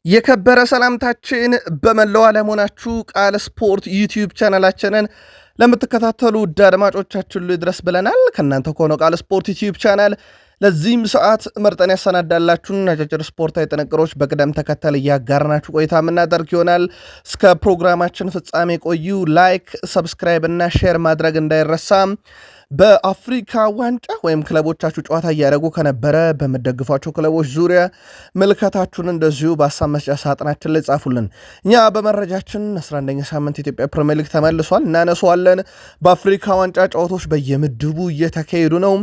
የከበረ ሰላምታችን በመላው ዓለም ሆናችሁ ቃል ስፖርት ዩቲዩብ ቻናላችንን ለምትከታተሉ ውድ አድማጮቻችን ድረስ ብለናል። ከእናንተ ከሆነው ቃል ስፖርት ዩቲዩብ ቻናል ለዚህም ሰዓት መርጠን ያሰናዳላችሁን አጫጭር ስፖርታዊ ጥንቅሮች በቅደም ተከተል እያጋርናችሁ ቆይታ የምናደርግ ይሆናል። እስከ ፕሮግራማችን ፍጻሜ ቆዩ። ላይክ፣ ሰብስክራይብ እና ሼር ማድረግ እንዳይረሳ። በአፍሪካ ዋንጫ ወይም ክለቦቻችሁ ጨዋታ እያደረጉ ከነበረ በምደግፏቸው ክለቦች ዙሪያ ምልከታችሁን እንደዚሁ በሀሳብ መስጫ ሳጥናችን ላይ ጻፉልን። እኛ በመረጃችን 11ኛ ሳምንት ኢትዮጵያ ፕሪሚየር ሊግ ተመልሷል፣ እናነሷለን። በአፍሪካ ዋንጫ ጨዋታዎች በየምድቡ እየተካሄዱ ነው።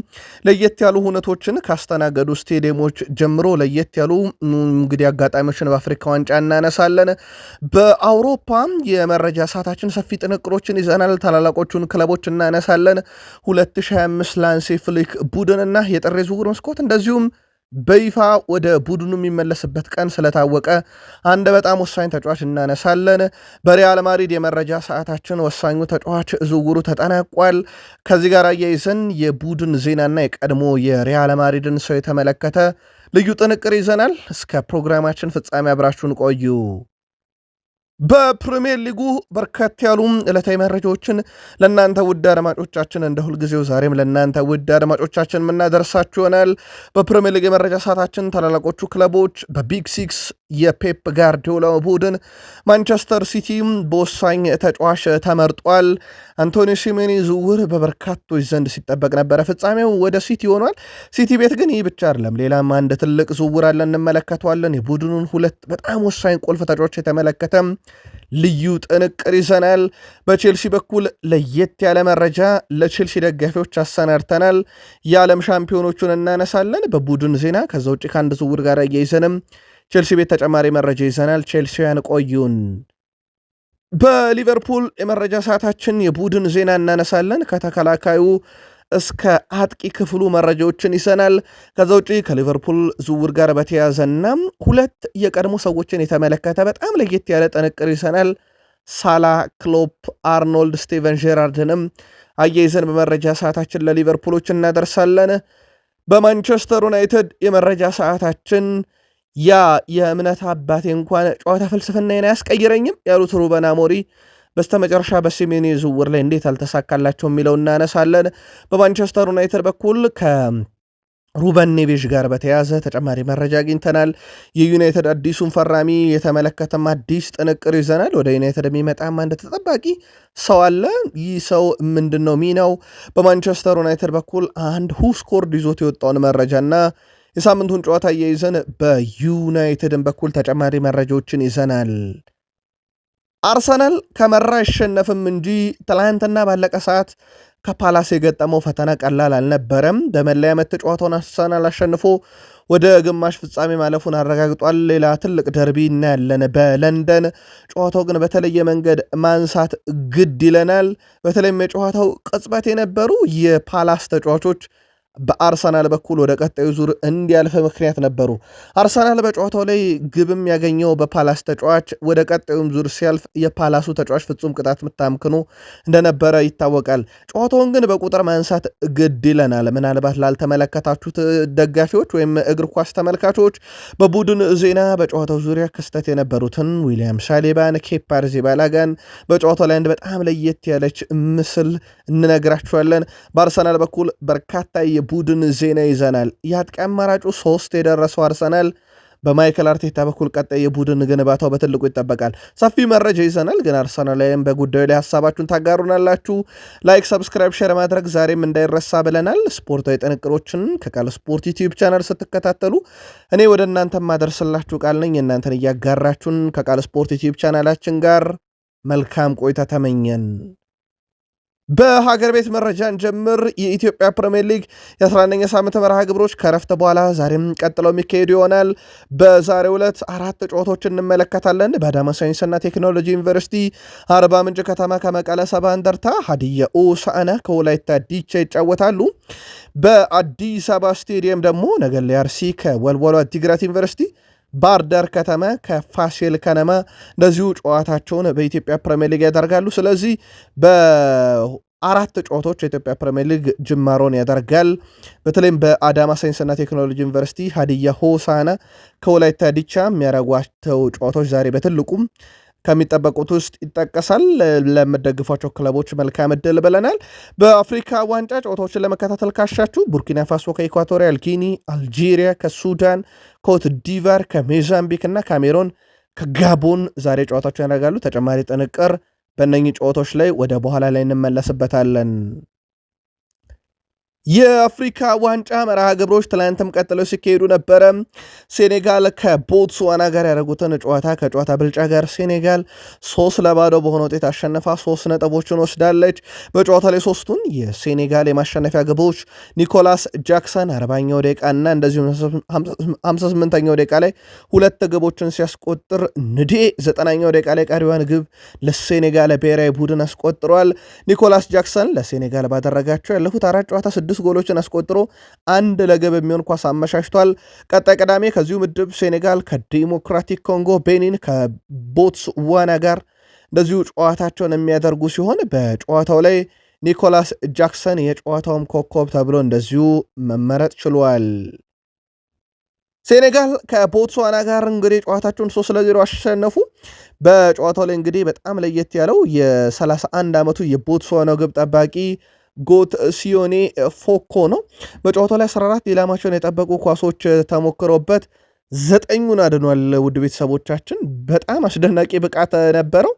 ለየት ያሉ ሁነቶችን ካስተናገዱ ስቴዲየሞች ጀምሮ ለየት ያሉ እንግዲህ አጋጣሚዎችን በአፍሪካ ዋንጫ እናነሳለን። በአውሮፓ የመረጃ ሰዓታችን ሰፊ ጥንቅሮችን ይዘናል። ታላላቆቹን ክለቦች እናነሳለን። 2025 ላንሴ ፍሊክ ቡድንና የጥር ዝውውር መስኮት እንደዚሁም በይፋ ወደ ቡድኑ የሚመለስበት ቀን ስለታወቀ አንድ በጣም ወሳኝ ተጫዋች እናነሳለን። በሪያል ማድሪድ የመረጃ ሰዓታችን ወሳኙ ተጫዋች ዝውውሩ ተጠናቋል። ከዚህ ጋር አያይዘን የቡድን ዜናና የቀድሞ የሪያል ማድሪድን ሰው የተመለከተ ልዩ ጥንቅር ይዘናል። እስከ ፕሮግራማችን ፍጻሜ አብራችሁን ቆዩ። በፕሪሚየር ሊጉ በርከት ያሉ ዕለታዊ መረጃዎችን ለእናንተ ውድ አድማጮቻችን እንደ ሁልጊዜው ዛሬም ለእናንተ ውድ አድማጮቻችን የምናደርሳችሁ ይሆናል። በፕሪሚየር ሊግ የመረጃ ሰዓታችን ታላላቆቹ ክለቦች በቢግ ሲክስ የፔፕ ጋርዲዮላ ቡድን ማንቸስተር ሲቲ በወሳኝ ተጫዋች ተመርጧል። አንቶኒ ሲሜኒ ዝውውር በበርካቶች ዘንድ ሲጠበቅ ነበረ፣ ፍጻሜው ወደ ሲቲ ሆኗል። ሲቲ ቤት ግን ይህ ብቻ አይደለም፣ ሌላም አንድ ትልቅ ዝውውር አለ፣ እንመለከተዋለን። የቡድኑን ሁለት በጣም ወሳኝ ቁልፍ ተጫዋች የተመለከተ ልዩ ጥንቅር ይዘናል። በቼልሲ በኩል ለየት ያለ መረጃ ለቼልሲ ደጋፊዎች አሰናድተናል። የዓለም ሻምፒዮኖቹን እናነሳለን በቡድን ዜና። ከዛ ውጭ ከአንድ ዝውውር ጋር እያይዘንም ቼልሲ ቤት ተጨማሪ መረጃ ይዘናል። ቼልሲያን ቆዩን። በሊቨርፑል የመረጃ ሰዓታችን የቡድን ዜና እናነሳለን። ከተከላካዩ እስከ አጥቂ ክፍሉ መረጃዎችን ይዘናል። ከዛ ውጭ ከሊቨርፑል ዝውውር ጋር በተያያዘና ሁለት የቀድሞ ሰዎችን የተመለከተ በጣም ለየት ያለ ጥንቅር ይዘናል። ሳላ፣ ክሎፕ፣ አርኖልድ፣ ስቴቨን ጄራርድንም አያይዘን በመረጃ ሰዓታችን ለሊቨርፑሎች እናደርሳለን። በማንቸስተር ዩናይትድ የመረጃ ሰዓታችን ያ የእምነት አባቴ እንኳን ጨዋታ ፍልስፍናዬን አያስቀይረኝም ያሉት ሩበን አሞሪም በስተመጨረሻ በሲሜኒ ዝውውር ላይ እንዴት አልተሳካላቸው የሚለው እናነሳለን። በማንቸስተር ዩናይትድ በኩል ከሩበን ኔቬዥ ጋር በተያያዘ ተጨማሪ መረጃ አግኝተናል። የዩናይትድ አዲሱን ፈራሚ የተመለከተም አዲስ ጥንቅር ይዘናል። ወደ ዩናይትድ የሚመጣም አንድ ተጠባቂ ሰው አለ። ይህ ሰው ምንድን ነው ሚናው? በማንቸስተር ዩናይትድ በኩል አንድ ሁስኮርድ ይዞት የወጣውን መረጃና የሳምንቱን ጨዋታ እየይዘን በዩናይትድን በኩል ተጨማሪ መረጃዎችን ይዘናል። አርሰናል ከመራ አይሸነፍም እንጂ ትላንትና ባለቀ ሰዓት ከፓላስ የገጠመው ፈተና ቀላል አልነበረም። በመለያ ምት ጨዋታውን አርሰናል አሸንፎ ወደ ግማሽ ፍጻሜ ማለፉን አረጋግጧል። ሌላ ትልቅ ደርቢ እናያለን በለንደን። ጨዋታው ግን በተለየ መንገድ ማንሳት ግድ ይለናል። በተለይም የጨዋታው ቅጽበት የነበሩ የፓላስ ተጫዋቾች በአርሰናል በኩል ወደ ቀጣዩ ዙር እንዲያልፈ ምክንያት ነበሩ። አርሰናል በጨዋታው ላይ ግብም ያገኘው በፓላስ ተጫዋች ወደ ቀጣዩም ዙር ሲያልፍ የፓላሱ ተጫዋች ፍጹም ቅጣት ምታምክኑ እንደነበረ ይታወቃል። ጨዋታውን ግን በቁጥር ማንሳት ግድ ይለናል። ምናልባት ላልተመለከታችሁት ደጋፊዎች ወይም እግር ኳስ ተመልካቾች በቡድን ዜና በጨዋታው ዙሪያ ክስተት የነበሩትን ዊሊያም ሳሊባን፣ ኬፓ አሪዛባላጋን በጨዋታው ላይ አንድ በጣም ለየት ያለች ምስል እንነግራችኋለን። በአርሰናል በኩል በርካታ ቡድን ዜና ይዘናል። የአጥቂ አማራጩ 3 የደረሰው አርሰናል በማይከል አርቴታ በኩል ቀጣይ የቡድን ግንባታው በትልቁ ይጠበቃል። ሰፊ መረጃ ይዘናል። ግን አርሰናል ላይም በጉዳዩ ላይ ሀሳባችሁን ታጋሩናላችሁ። ላይክ፣ ሰብስክራይብ፣ ሼር ማድረግ ዛሬም እንዳይረሳ ብለናል። ስፖርታዊ ጥንቅሮችን ከቃል ስፖርት ዩቲዩብ ቻናል ስትከታተሉ እኔ ወደ እናንተ ማደርስላችሁ ቃል ነኝ። እናንተን እያጋራችሁን ከቃል ስፖርት ዩቲዩብ ቻናላችን ጋር መልካም ቆይታ ተመኘን። በሀገር ቤት መረጃን ጀምር። የኢትዮጵያ ፕሪሚየር ሊግ የ11ኛ ሳምንት መርሃ ግብሮች ከረፍት በኋላ ዛሬም ቀጥለው የሚካሄዱ ይሆናል። በዛሬው ዕለት 4 ጨዋታዎች እንመለከታለን። በአዳማ ሳይንስና ቴክኖሎጂ ዩኒቨርሲቲ አርባ ምንጭ ከተማ ከመቀለ ሰባ እንደርታ፣ ሀዲያ ሆሳዕና ከወላይታ ዲቻ ይጫወታሉ። በአዲስ አበባ ስቴዲየም ደግሞ ነገሌ አርሲ ከወልዋሎ ዓዲግራት ዩኒቨርሲቲ፣ ባርዳር ከተማ ከፋሲል ከነማ እንደዚሁ ጨዋታቸውን በኢትዮጵያ ፕሪሚየር ሊግ ያደርጋሉ። ስለዚህ በአራት ጨዋታዎች የኢትዮጵያ ፕሪሚየር ሊግ ጅማሮን ያደርጋል። በተለይም በአዳማ ሳይንስና ቴክኖሎጂ ዩኒቨርሲቲ ሀዲያ ሆሳዕና ከወላይታ ዲቻ የሚያደርጓቸው ጨዋታዎች ዛሬ በትልቁም ከሚጠበቁት ውስጥ ይጠቀሳል። ለምደግፏቸው ክለቦች መልካም እድል ብለናል። በአፍሪካ ዋንጫ ጨዋታዎችን ለመከታተል ካሻችሁ ቡርኪና ፋሶ ከኢኳቶሪያል ጊኒ፣ አልጄሪያ ከሱዳን፣ ኮት ዲቫር ከሞዛምቢክ እና ካሜሮን ከጋቦን ዛሬ ጨዋታቸውን ያደርጋሉ። ተጨማሪ ጥንቅር በእነኚህ ጨዋታዎች ላይ ወደ በኋላ ላይ እንመለስበታለን። የአፍሪካ ዋንጫ መርሃ ግብሮች ትላንትም ቀጥለው ሲካሄዱ ነበረ። ሴኔጋል ከቦትስዋና ጋር ያደረጉትን ጨዋታ ከጨዋታ ብልጫ ጋር ሴኔጋል 3-0 በሆነ ውጤት አሸነፋ 3 ነጥቦችን ወስዳለች። በጨዋታ ላይ ሶስቱን የሴኔጋል የማሸነፊያ ግቦች ኒኮላስ ጃክሰን 40ኛው ደቂቃ እና እንደዚሁም 58ኛው ደቂቃ ላይ ሁለት ግቦችን ሲያስቆጥር ንዴ 90ኛው ደቂቃ ላይ ቀሪዋን ግብ ለሴኔጋል ብሔራዊ ቡድን አስቆጥሯል። ኒኮላስ ጃክሰን ለሴኔጋል ባደረጋቸው ያለፉት 4 ጨዋታ 6 ጎሎችን አስቆጥሮ አንድ ለግብ የሚሆን ኳስ አመሻሽቷል። ቀጣይ ቅዳሜ ከዚሁ ምድብ ሴኔጋል ከዲሞክራቲክ ኮንጎ፣ ቤኒን ከቦትስዋና ጋር እንደዚሁ ጨዋታቸውን የሚያደርጉ ሲሆን በጨዋታው ላይ ኒኮላስ ጃክሰን የጨዋታውም ኮከብ ተብሎ እንደዚሁ መመረጥ ችሏል። ሴኔጋል ከቦትስዋና ጋር እንግዲህ ጨዋታቸውን 3-0 አሸነፉ። በጨዋታው ላይ እንግዲህ በጣም ለየት ያለው የ31 ዓመቱ የቦትስዋናው ግብ ጠባቂ ጎት ሲዮኔ ፎኮ ነው። በጨዋታው ላይ 14 ኢላማቸውን የጠበቁ ኳሶች ተሞክረውበት 9ኙን አድኗል። ውድ ቤተሰቦቻችን በጣም አስደናቂ ብቃት ነበረው።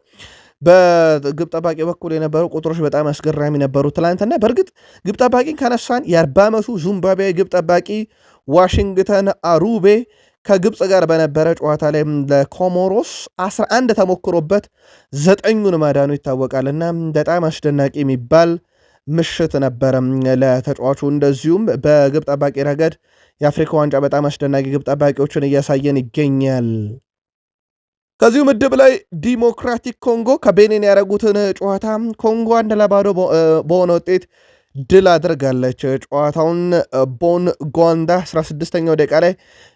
በግብ ጠባቂ በኩል የነበሩ ቁጥሮች በጣም አስገራሚ ነበሩ ትላንትና። በእርግጥ ግብ ጠባቂን ካነሳን የ40 ዓመቱ ዚምባብዌ ግብ ጠባቂ ዋሽንግተን አሩቤ ከግብፅ ጋር በነበረ ጨዋታ ላይ ለኮሞሮስ 11 ተሞክሮበት 9ኙን ማዳኑ ይታወቃልና በጣም አስደናቂ የሚባል ምሽት ነበረ ለተጫዋቹ። እንደዚሁም በግብ ጠባቂ ረገድ የአፍሪካ ዋንጫ በጣም አስደናቂ ግብ ጠባቂዎችን እያሳየን ይገኛል። ከዚሁ ምድብ ላይ ዲሞክራቲክ ኮንጎ ከቤኒን ያደረጉትን ጨዋታ ኮንጎ 1-0 በሆነ ውጤት ድል አድርጋለች። ጨዋታውን ቦን ጓንዳ 16ኛው ደቂቃ ላይ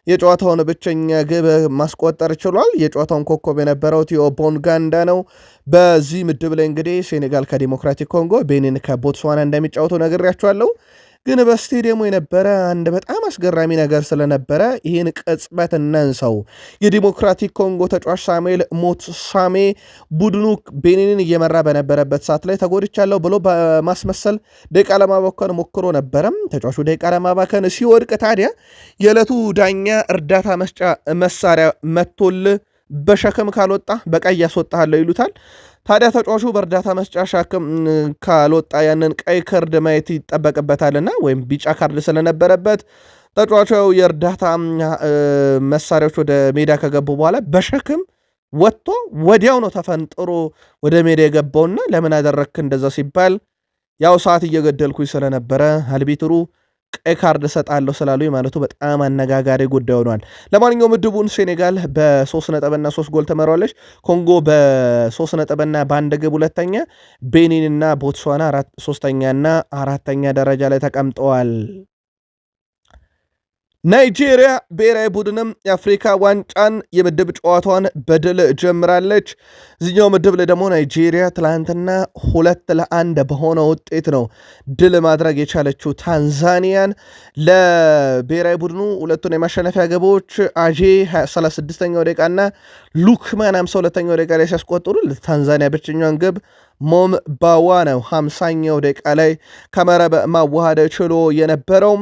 የጨዋታውን ብቸኛ ግብ ማስቆጠር ችሏል። የጨዋታውን ኮከብ የነበረው ቲዮ ቦን ጋንዳ ነው። በዚህ ምድብ ላይ እንግዲህ ሴኔጋል ከዲሞክራቲክ ኮንጎ፣ ቤኒን ከቦትስዋና እንደሚጫወቱ ነግሬያቸዋለሁ። ግን በስቴዲየሙ የነበረ አንድ በጣም አስገራሚ ነገር ስለነበረ ይህን ቅጽበት እናንሳው። የዲሞክራቲክ ኮንጎ ተጫዋች ሳሙኤል ሞትሳሜ ቡድኑ ቤኒንን እየመራ በነበረበት ሰዓት ላይ ተጎድቻለሁ ብሎ በማስመሰል ደቂቃ ለማባከን ሞክሮ ነበረም። ተጫዋቹ ደቂቃ ለማባከን ሲወድቅ ታዲያ የዕለቱ ዳኛ እርዳታ መስጫ መሳሪያ መቶል በሸክም ካልወጣ በቀይ ያስወጣሃለሁ ይሉታል። ታዲያ ተጫዋቹ በእርዳታ መስጫ ሸክም ካልወጣ ያንን ቀይ ካርድ ማየት ይጠበቅበታልና ወይም ቢጫ ካርድ ስለነበረበት ተጫዋቹ የእርዳታ መሳሪያዎች ወደ ሜዳ ከገቡ በኋላ በሸክም ወጥቶ ወዲያው ነው ተፈንጥሮ ወደ ሜዳ የገባውና ለምን አደረግክ እንደዛ ሲባል ያው ሰዓት እየገደልኩኝ ስለነበረ አልቢትሩ ቀይ ካርድ ሰጣለሁ ስላሉ ማለቱ በጣም አነጋጋሪ ጉዳይ ሆኗል። ለማንኛውም ምድቡን ሴኔጋል በ3 ነጥብና 3 ጎል ተመራለች። ኮንጎ በ3 ነጥብና በአንድ ግብ ሁለተኛ፣ ቤኒን እና ቦትስዋና ሶስተኛና አራተኛ ደረጃ ላይ ተቀምጠዋል። ናይጄሪያ ብሔራዊ ቡድንም የአፍሪካ ዋንጫን የምድብ ጨዋታዋን በድል ጀምራለች። እዚኛው ምድብ ላይ ደግሞ ናይጄሪያ ትላንትና 2-1 በሆነ ውጤት ነው ድል ማድረግ የቻለችው ታንዛኒያን። ለብሔራዊ ቡድኑ ሁለቱን የማሸነፊያ ግቦች አጄ 36ኛው ደቂቃ እና ሉክማን 52ኛው ደቂቃ ላይ ሲያስቆጥሩ ለታንዛኒያ ብቸኛውን ግብ ሞም ባዋ ነው 50ኛው ደቂቃ ላይ ከመረብ ማዋሃደ ችሎ የነበረው።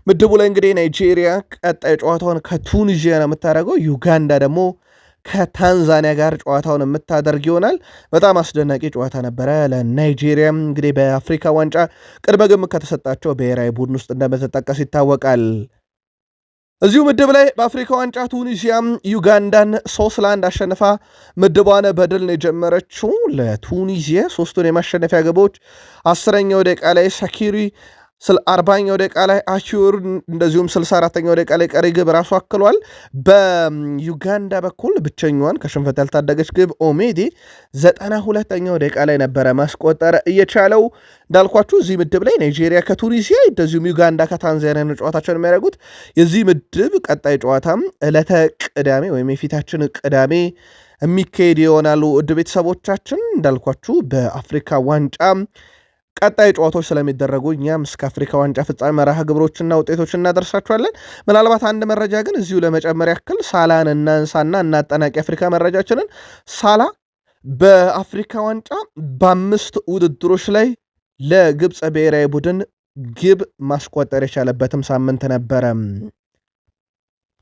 ምድቡ ላይ እንግዲህ ናይጄሪያ ቀጣይ ጨዋታውን ከቱኒዚያ ነው የምታደርገው። ዩጋንዳ ደግሞ ከታንዛኒያ ጋር ጨዋታውን የምታደርግ ይሆናል። በጣም አስደናቂ ጨዋታ ነበረ ለናይጄሪያ። እንግዲህ በአፍሪካ ዋንጫ ቅድመ ግምት ከተሰጣቸው ብሔራዊ ቡድን ውስጥ እንደምትጠቀስ ይታወቃል። እዚሁ ምድብ ላይ በአፍሪካ ዋንጫ ቱኒዚያም ዩጋንዳን 3-1 አሸንፋ ምድቧን በድል ነው የጀመረችው። ለቱኒዚያ ሶስቱን የማሸነፊያ ግቦች 10ኛው ደቂቃ ላይ ሳኪሪ 40ኛው ደቂቃ ላይ አቹር እንደዚሁም 64ኛው ደቂቃ ላይ ቀሪ ግብ ራሱ አክሏል። በዩጋንዳ በኩል ብቸኛዋን ከሽንፈት ያልታደገች ግብ ኦሜዲ 92ኛው ደቂቃ ላይ ነበረ ማስቆጠር እየቻለው። እንዳልኳችሁ እዚህ ምድብ ላይ ናይጄሪያ ከቱኒሲያ እንደዚሁም ዩጋንዳ ከታንዛኒያ ጨዋታቸውን የሚያደርጉት። የዚህ ምድብ ቀጣይ ጨዋታም ዕለተ ቅዳሜ ወይም የፊታችን ቅዳሜ የሚካሄድ ይሆናሉ። ውድ ቤተሰቦቻችን እንዳልኳችሁ በአፍሪካ ዋንጫ ቀጣይ ጨዋታዎች ስለሚደረጉ እኛም እስከ አፍሪካ ዋንጫ ፍጻሜ መርሃ ግብሮችና ውጤቶች እናደርሳችኋለን። ምናልባት አንድ መረጃ ግን እዚሁ ለመጨመር ያክል ሳላን እናንሳና እናጠናቂ አፍሪካ መረጃችንን። ሳላ በአፍሪካ ዋንጫ በ5 ውድድሮች ላይ ለግብፅ ብሔራዊ ቡድን ግብ ማስቆጠር የቻለበትም ሳምንት ነበረ።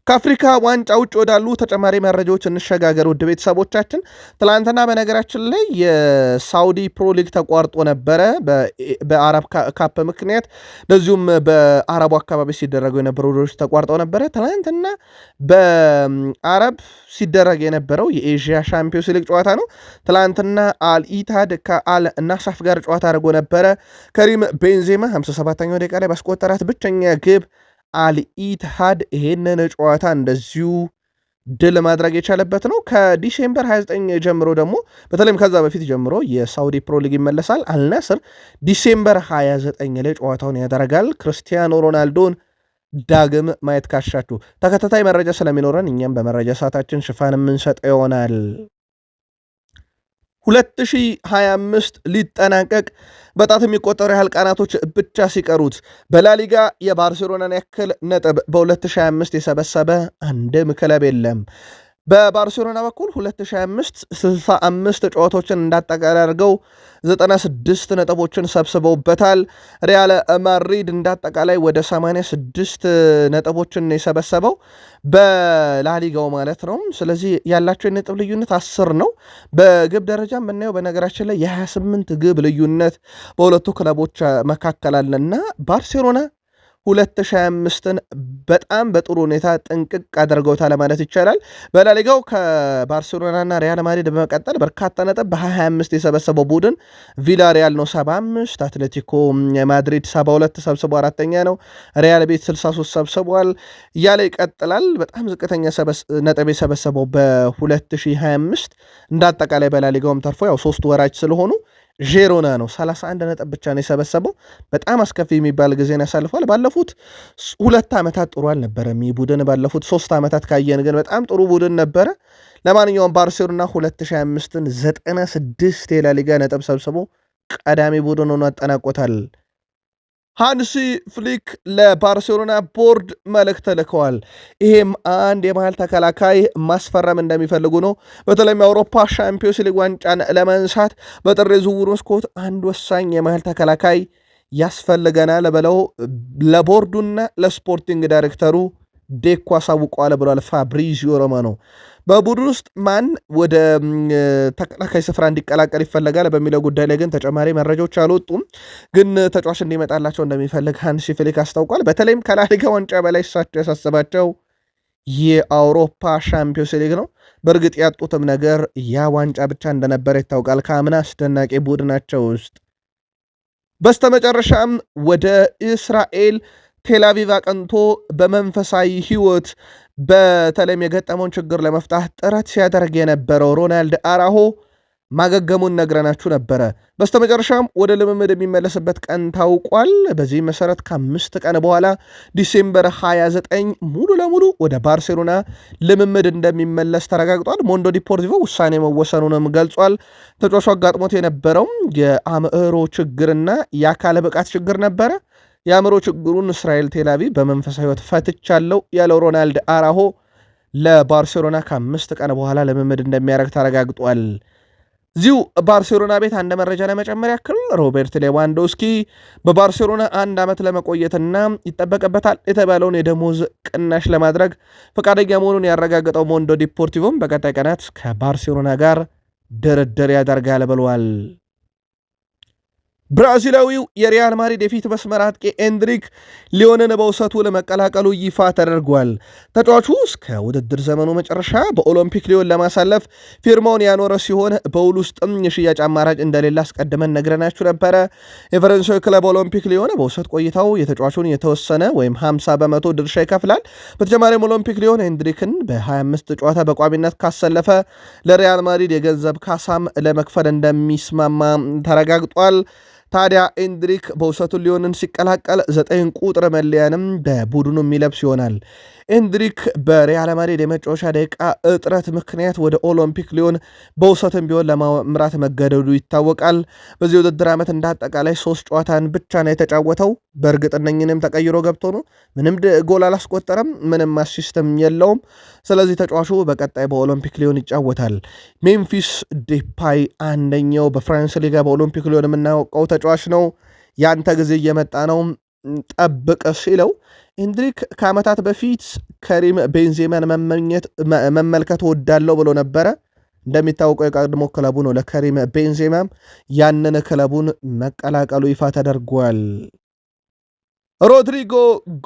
ከአፍሪካ ዋንጫ ውጭ ወዳሉ ተጨማሪ መረጃዎች እንሸጋገር። ውድ ቤተሰቦቻችን ትላንትና በነገራችን ላይ የሳውዲ ፕሮ ሊግ ተቋርጦ ነበረ በአረብ ካፕ ምክንያት፣ እንደዚሁም በአረቡ አካባቢ ሲደረጉ የነበሩ ውድድሮች ተቋርጠው ነበረ። ትላንትና በአረብ ሲደረግ የነበረው የኤዥያ ሻምፒዮንስ ሊግ ጨዋታ ነው። ትላንትና አልኢታድ ከአል ናሳፍ ጋር ጨዋታ አድርጎ ነበረ። ከሪም ቤንዜማ 57ኛው ደቂቃ ላይ ባስቆጠራት ብቸኛ ግብ አልኢትሃድ ይሄንን ጨዋታ እንደዚሁ ድል ማድረግ የቻለበት ነው። ከዲሴምበር 29 ጀምሮ ደግሞ በተለይም ከዛ በፊት ጀምሮ የሳውዲ ፕሮ ሊግ ይመለሳል። አልናስር ዲሴምበር 29 ላይ ጨዋታውን ያደርጋል። ክርስቲያኖ ሮናልዶን ዳግም ማየት ካሻችሁ ተከታታይ መረጃ ስለሚኖረን እኛም በመረጃ ሰዓታችን ሽፋን የምንሰጠ ይሆናል። 2025 ሊጠናቀቅ በጣት የሚቆጠሩ ያህል ቀናቶች ብቻ ሲቀሩት በላሊጋ የባርሴሎናን ያክል ነጥብ በ2025 የሰበሰበ አንድም ክለብ የለም። በባርሴሎና በኩል 2025 65 ጨዋታዎችን እንዳጠቃላይ አድርገው 96 ነጥቦችን ሰብስበውበታል። ሪያል ማድሪድ እንዳጠቃላይ ወደ 86 ነጥቦችን የሰበሰበው በላሊጋው ማለት ነው። ስለዚህ ያላቸው የነጥብ ልዩነት 10 ነው። በግብ ደረጃ የምናየው በነገራችን ላይ የ28 ግብ ልዩነት በሁለቱ ክለቦች መካከል አለና ባርሴሎና 2025ን በጣም በጥሩ ሁኔታ ጥንቅቅ አድርገውታል ማለት ይቻላል። በላሊጋው ከባርሴሎናና ሪያል ማድሪድ በመቀጠል በርካታ ነጥብ በ25 የሰበሰበው ቡድን ቪላሪያል ነው 75፣ አትሌቲኮ ማድሪድ 72 ሰብስቦ አራተኛ ነው። ሪያል ቤት 63 ሰብስቧል እያለ ይቀጥላል። በጣም ዝቅተኛ ነጥብ የሰበሰበው በ2025 እንዳጠቃላይ በላሊጋውም ተርፎ ያው 3 ወራጅ ስለሆኑ ዤሮና ነው 31 ነጥብ ብቻ ነው የሰበሰበው። በጣም አስከፊ የሚባል ጊዜን ያሳልፏል። ባለፉት 2 ዓመታት ጥሩ አልነበረም ይህ ቡድን። ባለፉት 3 ዓመታት ካየን ግን በጣም ጥሩ ቡድን ነበረ። ለማንኛውም ባርሴሎና 2025ን 96 የላሊጋ ነጥብ ሰብስቦ ቀዳሚ ቡድን ሆኖ አጠናቆታል። ሃንሲ ፍሊክ ለባርሴሎና ቦርድ መልእክት ልከዋል። ይሄም አንድ የመሃል ተከላካይ ማስፈረም እንደሚፈልጉ ነው። በተለይም የአውሮፓ ሻምፒዮንስ ሊግ ዋንጫን ለመንሳት በጥር የዝውውር መስኮት አንድ ወሳኝ የመሃል ተከላካይ ያስፈልገናል ብለው ለቦርዱና ለስፖርቲንግ ዳይሬክተሩ ዴኮ አሳውቀዋል ብሏል ፋብሪዚዮ ሮማኖ። በቡድን ውስጥ ማን ወደ ተከላካይ ስፍራ እንዲቀላቀል ይፈለጋል በሚለው ጉዳይ ላይ ግን ተጨማሪ መረጃዎች አልወጡም። ግን ተጫዋች እንዲመጣላቸው እንደሚፈልግ ሃንሲ ፍሊክ አስታውቋል። በተለይም ከላሊጋ ዋንጫ በላይ እሳቸው ያሳስባቸው የአውሮፓ ሻምፒዮንስ ሊግ ነው። በእርግጥ ያጡትም ነገር ያ ዋንጫ ብቻ እንደነበረ ይታወቃል ከአምና አስደናቂ ቡድናቸው ውስጥ። በስተመጨረሻም ወደ እስራኤል ቴልአቪቭ አቅንቶ በመንፈሳዊ ህይወት በተለይም የገጠመውን ችግር ለመፍታት ጥረት ሲያደርግ የነበረው ሮናልድ አራሆ ማገገሙን ነግረናችሁ ነበረ። በስተመጨረሻም ወደ ልምምድ የሚመለስበት ቀን ታውቋል። በዚህ መሰረት ከ5 ቀን በኋላ ዲሴምበር 29 ሙሉ ለሙሉ ወደ ባርሴሎና ልምምድ እንደሚመለስ ተረጋግጧል። ሞንዶ ዲፖርቲቮ ውሳኔ መወሰኑንም ገልጿል። ተጫዋቹ አጋጥሞት የነበረው የአእምሮ ችግርና የአካል ብቃት ችግር ነበረ። የአእምሮ ችግሩን እስራኤል ቴልአቪቭ በመንፈሳዊ ህይወት ፈትቻለው ያለው ሮናልድ አራሆ ለባርሴሎና ከ5 ቀን በኋላ ልምምድ እንደሚያደርግ ተረጋግጧል። እዚሁ ባርሴሎና ቤት አንድ መረጃ ለመጨመር ያክል ሮቤርት ሌዋንዶስኪ በባርሴሎና 1 ዓመት ለመቆየትና ይጠበቅበታል የተባለውን የደሞዝ ቅናሽ ለማድረግ ፈቃደኛ መሆኑን ያረጋገጠው ሞንዶ ዲፖርቲቮም በቀጣይ ቀናት ከባርሴሎና ጋር ድርድር ያደርጋል ብሏል። ብራዚላዊው የሪያል ማድሪድ የፊት መስመር አጥቂ ኤንድሪክ ሊዮንን በውሰቱ ለመቀላቀሉ ይፋ ተደርጓል። ተጫዋቹ እስከ ውድድር ዘመኑ መጨረሻ በኦሎምፒክ ሊዮን ለማሳለፍ ፊርማውን ያኖረ ሲሆን በውል ውስጥም የሽያጭ አማራጭ እንደሌለ አስቀድመን ነግረናችሁ ነበረ። የፈረንሳዊ ክለብ ኦሎምፒክ ሊዮን በውሰት ቆይታው የተጫዋቹን የተወሰነ ወይም 50 በመቶ ድርሻ ይከፍላል። በተጨማሪም ኦሎምፒክ ሊዮን ኤንድሪክን በ25 ጨዋታ በቋሚነት ካሰለፈ ለሪያል ማድሪድ የገንዘብ ካሳም ለመክፈል እንደሚስማማ ተረጋግጧል። ታዲያ ኤንድሪክ በውሰቱ ሊዮንን ሲቀላቀል 9 ቁጥር መለያንም በቡድኑ የሚለብስ ይሆናል። ኤንድሪክ በሪያል ማድሪድ የመጫወቻ ደቂቃ እጥረት ምክንያት ወደ ኦሎምፒክ ሊዮን በውሰትም ቢሆን ለማምራት መገደዱ ይታወቃል። በዚህ ውድድር ዓመት እንዳጠቃላይ 3 ጨዋታን ብቻ ነው የተጫወተው። በእርግጥ እነኝንም ተቀይሮ ገብቶ ነው። ምንም ጎል አላስቆጠረም፣ ምንም አሲስትም የለውም። ስለዚህ ተጫዋቹ በቀጣይ በኦሎምፒክ ሊዮን ይጫወታል። ሜምፊስ ዴፓይ አንደኛው በፍራንስ ሊጋ በኦሎምፒክ ሊዮን የምናውቀው ተጫዋች ነው። ያንተ ጊዜ እየመጣ ነው ጠብቅ ሲለው ኤንድሪክ ከዓመታት በፊት ከሪም ቤንዜማን መመልከት ወዳለው ብሎ ነበረ። እንደሚታወቀው የቀድሞ ክለቡ ነው ለከሪም ቤንዜማም ያንን ክለቡን መቀላቀሉ ይፋ ተደርጓል። ሮድሪጎ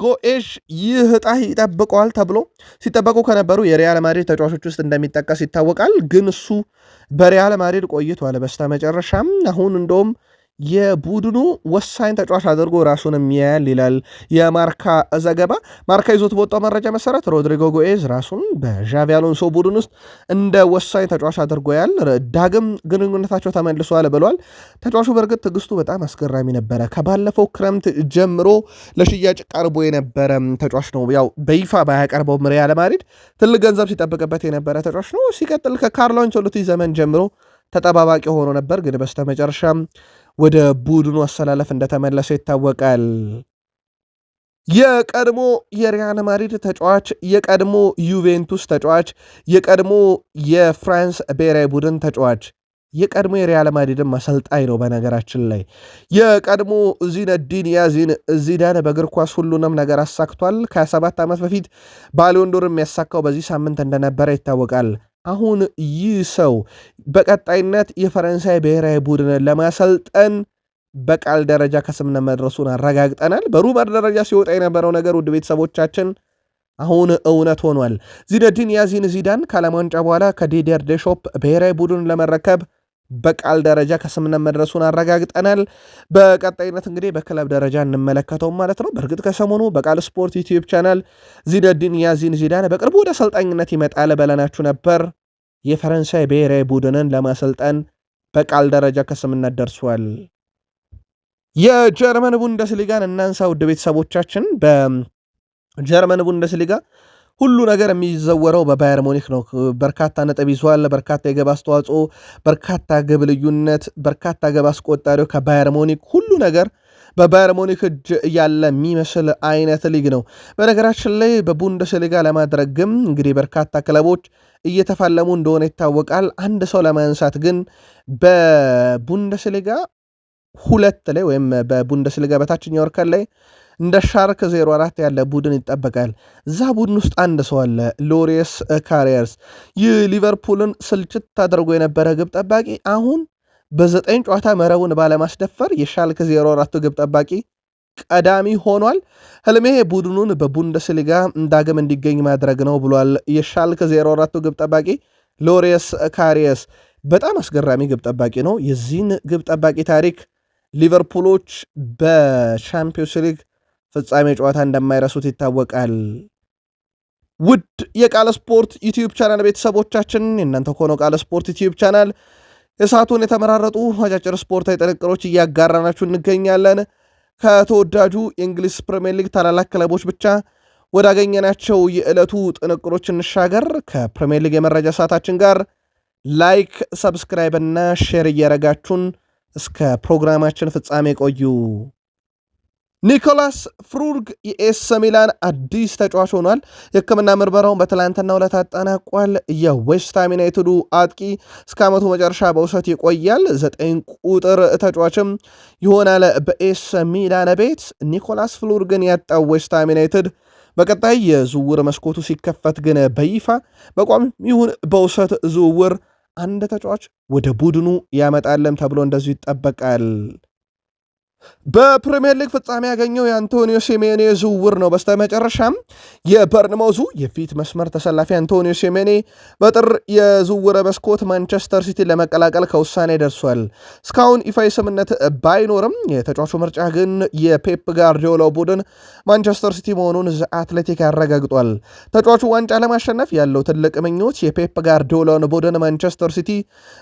ጎኤሽ ይህ ዕጣ ይጠብቀዋል ተብሎ ሲጠበቁ ከነበሩ የሪያል ማድሪድ ተጫዋቾች ውስጥ እንደሚጠቀስ ይታወቃል። ግን እሱ በሪያል ማድሪድ ቆይቷል። በስተመጨረሻም አሁን እንደውም የቡድኑ ወሳኝ ተጫዋች አድርጎ ራሱን የሚያያል ይላል የማርካ ዘገባ። ማርካ ይዞት በወጣው መረጃ መሰረት ሮድሪጎ ጎኤዝ ራሱን በዣቪ አሎንሶ ቡድን ውስጥ እንደ ወሳኝ ተጫዋች አድርጎ ያል ዳግም ግንኙነታቸው ተመልሷል ብሏል። ተጫዋቹ በእርግጥ ትዕግስቱ በጣም አስገራሚ ነበረ። ከባለፈው ክረምት ጀምሮ ለሽያጭ ቀርቦ የነበረ ተጫዋች ነው። ያው በይፋ ባያቀርበውም ሪያል ማድሪድ ትልቅ ገንዘብ ሲጠብቅበት የነበረ ተጫዋች ነው። ሲቀጥል ከካርሎ አንቸሎቲ ዘመን ጀምሮ ተጠባባቂ ሆኖ ነበር። ግን በስተመጨረሻም ወደ ቡድኑ አሰላለፍ እንደተመለሰ ይታወቃል። የቀድሞ የሪያል ማድሪድ ተጫዋች፣ የቀድሞ ዩቬንቱስ ተጫዋች፣ የቀድሞ የፍራንስ ብሔራዊ ቡድን ተጫዋች፣ የቀድሞ የሪያል ማድሪድም አሰልጣኝ ነው። በነገራችን ላይ የቀድሞ ዚነዲን ዚዳን በእግር ኳስ ሁሉንም ነገር አሳክቷል። ከ27 ዓመት በፊት ባሎን ዶር የሚያሳካው በዚህ ሳምንት እንደነበረ ይታወቃል። አሁን ይህ ሰው በቀጣይነት የፈረንሳይ ብሔራዊ ቡድንን ለማሰልጠን በቃል ደረጃ ከስምምነት መድረሱን አረጋግጠናል። በሩመር ደረጃ ሲወጣ የነበረው ነገር ውድ ቤተሰቦቻችን አሁን እውነት ሆኗል። ዚነዲን ዚዳን ከዓለም ዋንጫ በኋላ ከዲዲየር ዴሾፕ ብሔራዊ ቡድንን ለመረከብ በቃል ደረጃ ከስምምነት መድረሱን አረጋግጠናል። በቀጣይነት እንግዲህ በክለብ ደረጃ እንመለከተውም ማለት ነው። በእርግጥ ከሰሞኑ በቃል ስፖርት ዩቲዩብ ቻናል ዚነዲን ዚዳን በቅርቡ ወደ አሰልጣኝነት ይመጣል በለናችሁ ነበር። የፈረንሳይ ብሔራዊ ቡድንን ለማሰልጠን በቃል ደረጃ ከስምምነት ደርሷል። የጀርመን ቡንደስሊጋን እናንሳ ውድ ቤተሰቦቻችን። በጀርመን ቡንደስሊጋ ሁሉ ነገር የሚዘወረው በባየር ሙኒክ ነው። በርካታ ነጥብ ይዟል። በርካታ የግብ አስተዋጽኦ፣ በርካታ ግብ ልዩነት፣ በርካታ ግብ አስቆጣሪው ከባየር ሙኒክ፣ ሁሉ ነገር በባየር ሙኒክ እጅ ያለ የሚመስል አይነት ሊግ ነው። በነገራችን ላይ በቡንደስሊጋ ለማድረግም እንግዲህ በርካታ ክለቦች እየተፋለሙ እንደሆነ ይታወቃል። አንድ ሰው ለማንሳት ግን በቡንደስሊጋ 2 ላይ ወይም በቡንደስሊጋ በታችኛው እርከን ላይ እንደ ሻርክ 04 ያለ ቡድን ይጠበቃል። እዛ ቡድን ውስጥ አንድ ሰው አለ፣ ሎሬስ ካሪየርስ። ይህ ሊቨርፑልን ስልችት አድርጎ የነበረ ግብ ጠባቂ አሁን በ9 ጨዋታ መረቡን ባለማስደፈር የሻልክ 04 ግብ ጠባቂ ቀዳሚ ሆኗል። ህልሜ ቡድኑን በቡንደስሊጋ ዳግም እንዲገኝ ማድረግ ነው ብሏል የሻልክ 04 ግብ ጠባቂ ሎሬስ ካሪየርስ። በጣም አስገራሚ ግብ ጠባቂ ነው። የዚህን ግብ ጠባቂ ታሪክ ሊቨርፑሎች በቻምፒዮንስ ሊግ ፍጻሜ ጨዋታ እንደማይረሱት ይታወቃል። ውድ የቃል ስፖርት ዩቲዩብ ቻናል ቤተሰቦቻችን የእናንተ ከሆነው ቃል ስፖርት ዩቲዩብ ቻናል የሰዓቱን የተመራረጡ አጫጭር ስፖርታዊ ጥንቅሮች እያጋራናችሁ እንገኛለን። ከተወዳጁ የእንግሊዝ ፕሪሚየር ሊግ ታላላቅ ክለቦች ብቻ ወዳገኘናቸው የዕለቱ ጥንቅሮች እንሻገር። ከፕሪሚየር ሊግ የመረጃ ሰዓታችን ጋር ላይክ፣ ሰብስክራይብ እና ሼር እያረጋችሁን እስከ ፕሮግራማችን ፍጻሜ ቆዩ። ኒኮላስ ፍሩርግ የኤስ ሚላን አዲስ ተጫዋች ሆኗል። የሕክምና ምርመራውን በትላንትናው ዕለት አጠናቋል። የዌስትሃም ዩናይትዱ አጥቂ እስከ ዓመቱ መጨረሻ በውሰት ይቆያል። 9 ቁጥር ተጫዋችም ይሆናል በኤስ ሚላን ቤት። ኒኮላስ ፍሩርግን ያጣው ዌስትሃም ዩናይትድ በቀጣይ የዝውውር መስኮቱ ሲከፈት ግን በይፋ በቋሚ ይሁን በውሰት ዝውውር አንድ ተጫዋች ወደ ቡድኑ ያመጣለም ተብሎ እንደዚሁ ይጠበቃል። በፕሪሚየር ሊግ ፍጻሜ ያገኘው የአንቶኒዮ ሲሜኔ ዝውውር ነው። በስተመጨረሻም የበርንማውዙ የፊት መስመር ተሰላፊ አንቶኒዮ ሲሜኔ በጥር የዝውውር መስኮት ማንቸስተር ሲቲ ለመቀላቀል ከውሳኔ ደርሷል። እስካሁን ይፋዊ ስምምነት ባይኖርም የተጫዋቹ ምርጫ ግን የፔፕ ጋርዲዮላ ቡድን ማንቸስተር ሲቲ መሆኑን ዘ አትሌቲክ ያረጋግጧል። ተጫዋቹ ዋንጫ ለማሸነፍ ያለው ትልቅ ምኞት የፔፕ ጋርዲዮላን ቡድን ማንቸስተር ሲቲ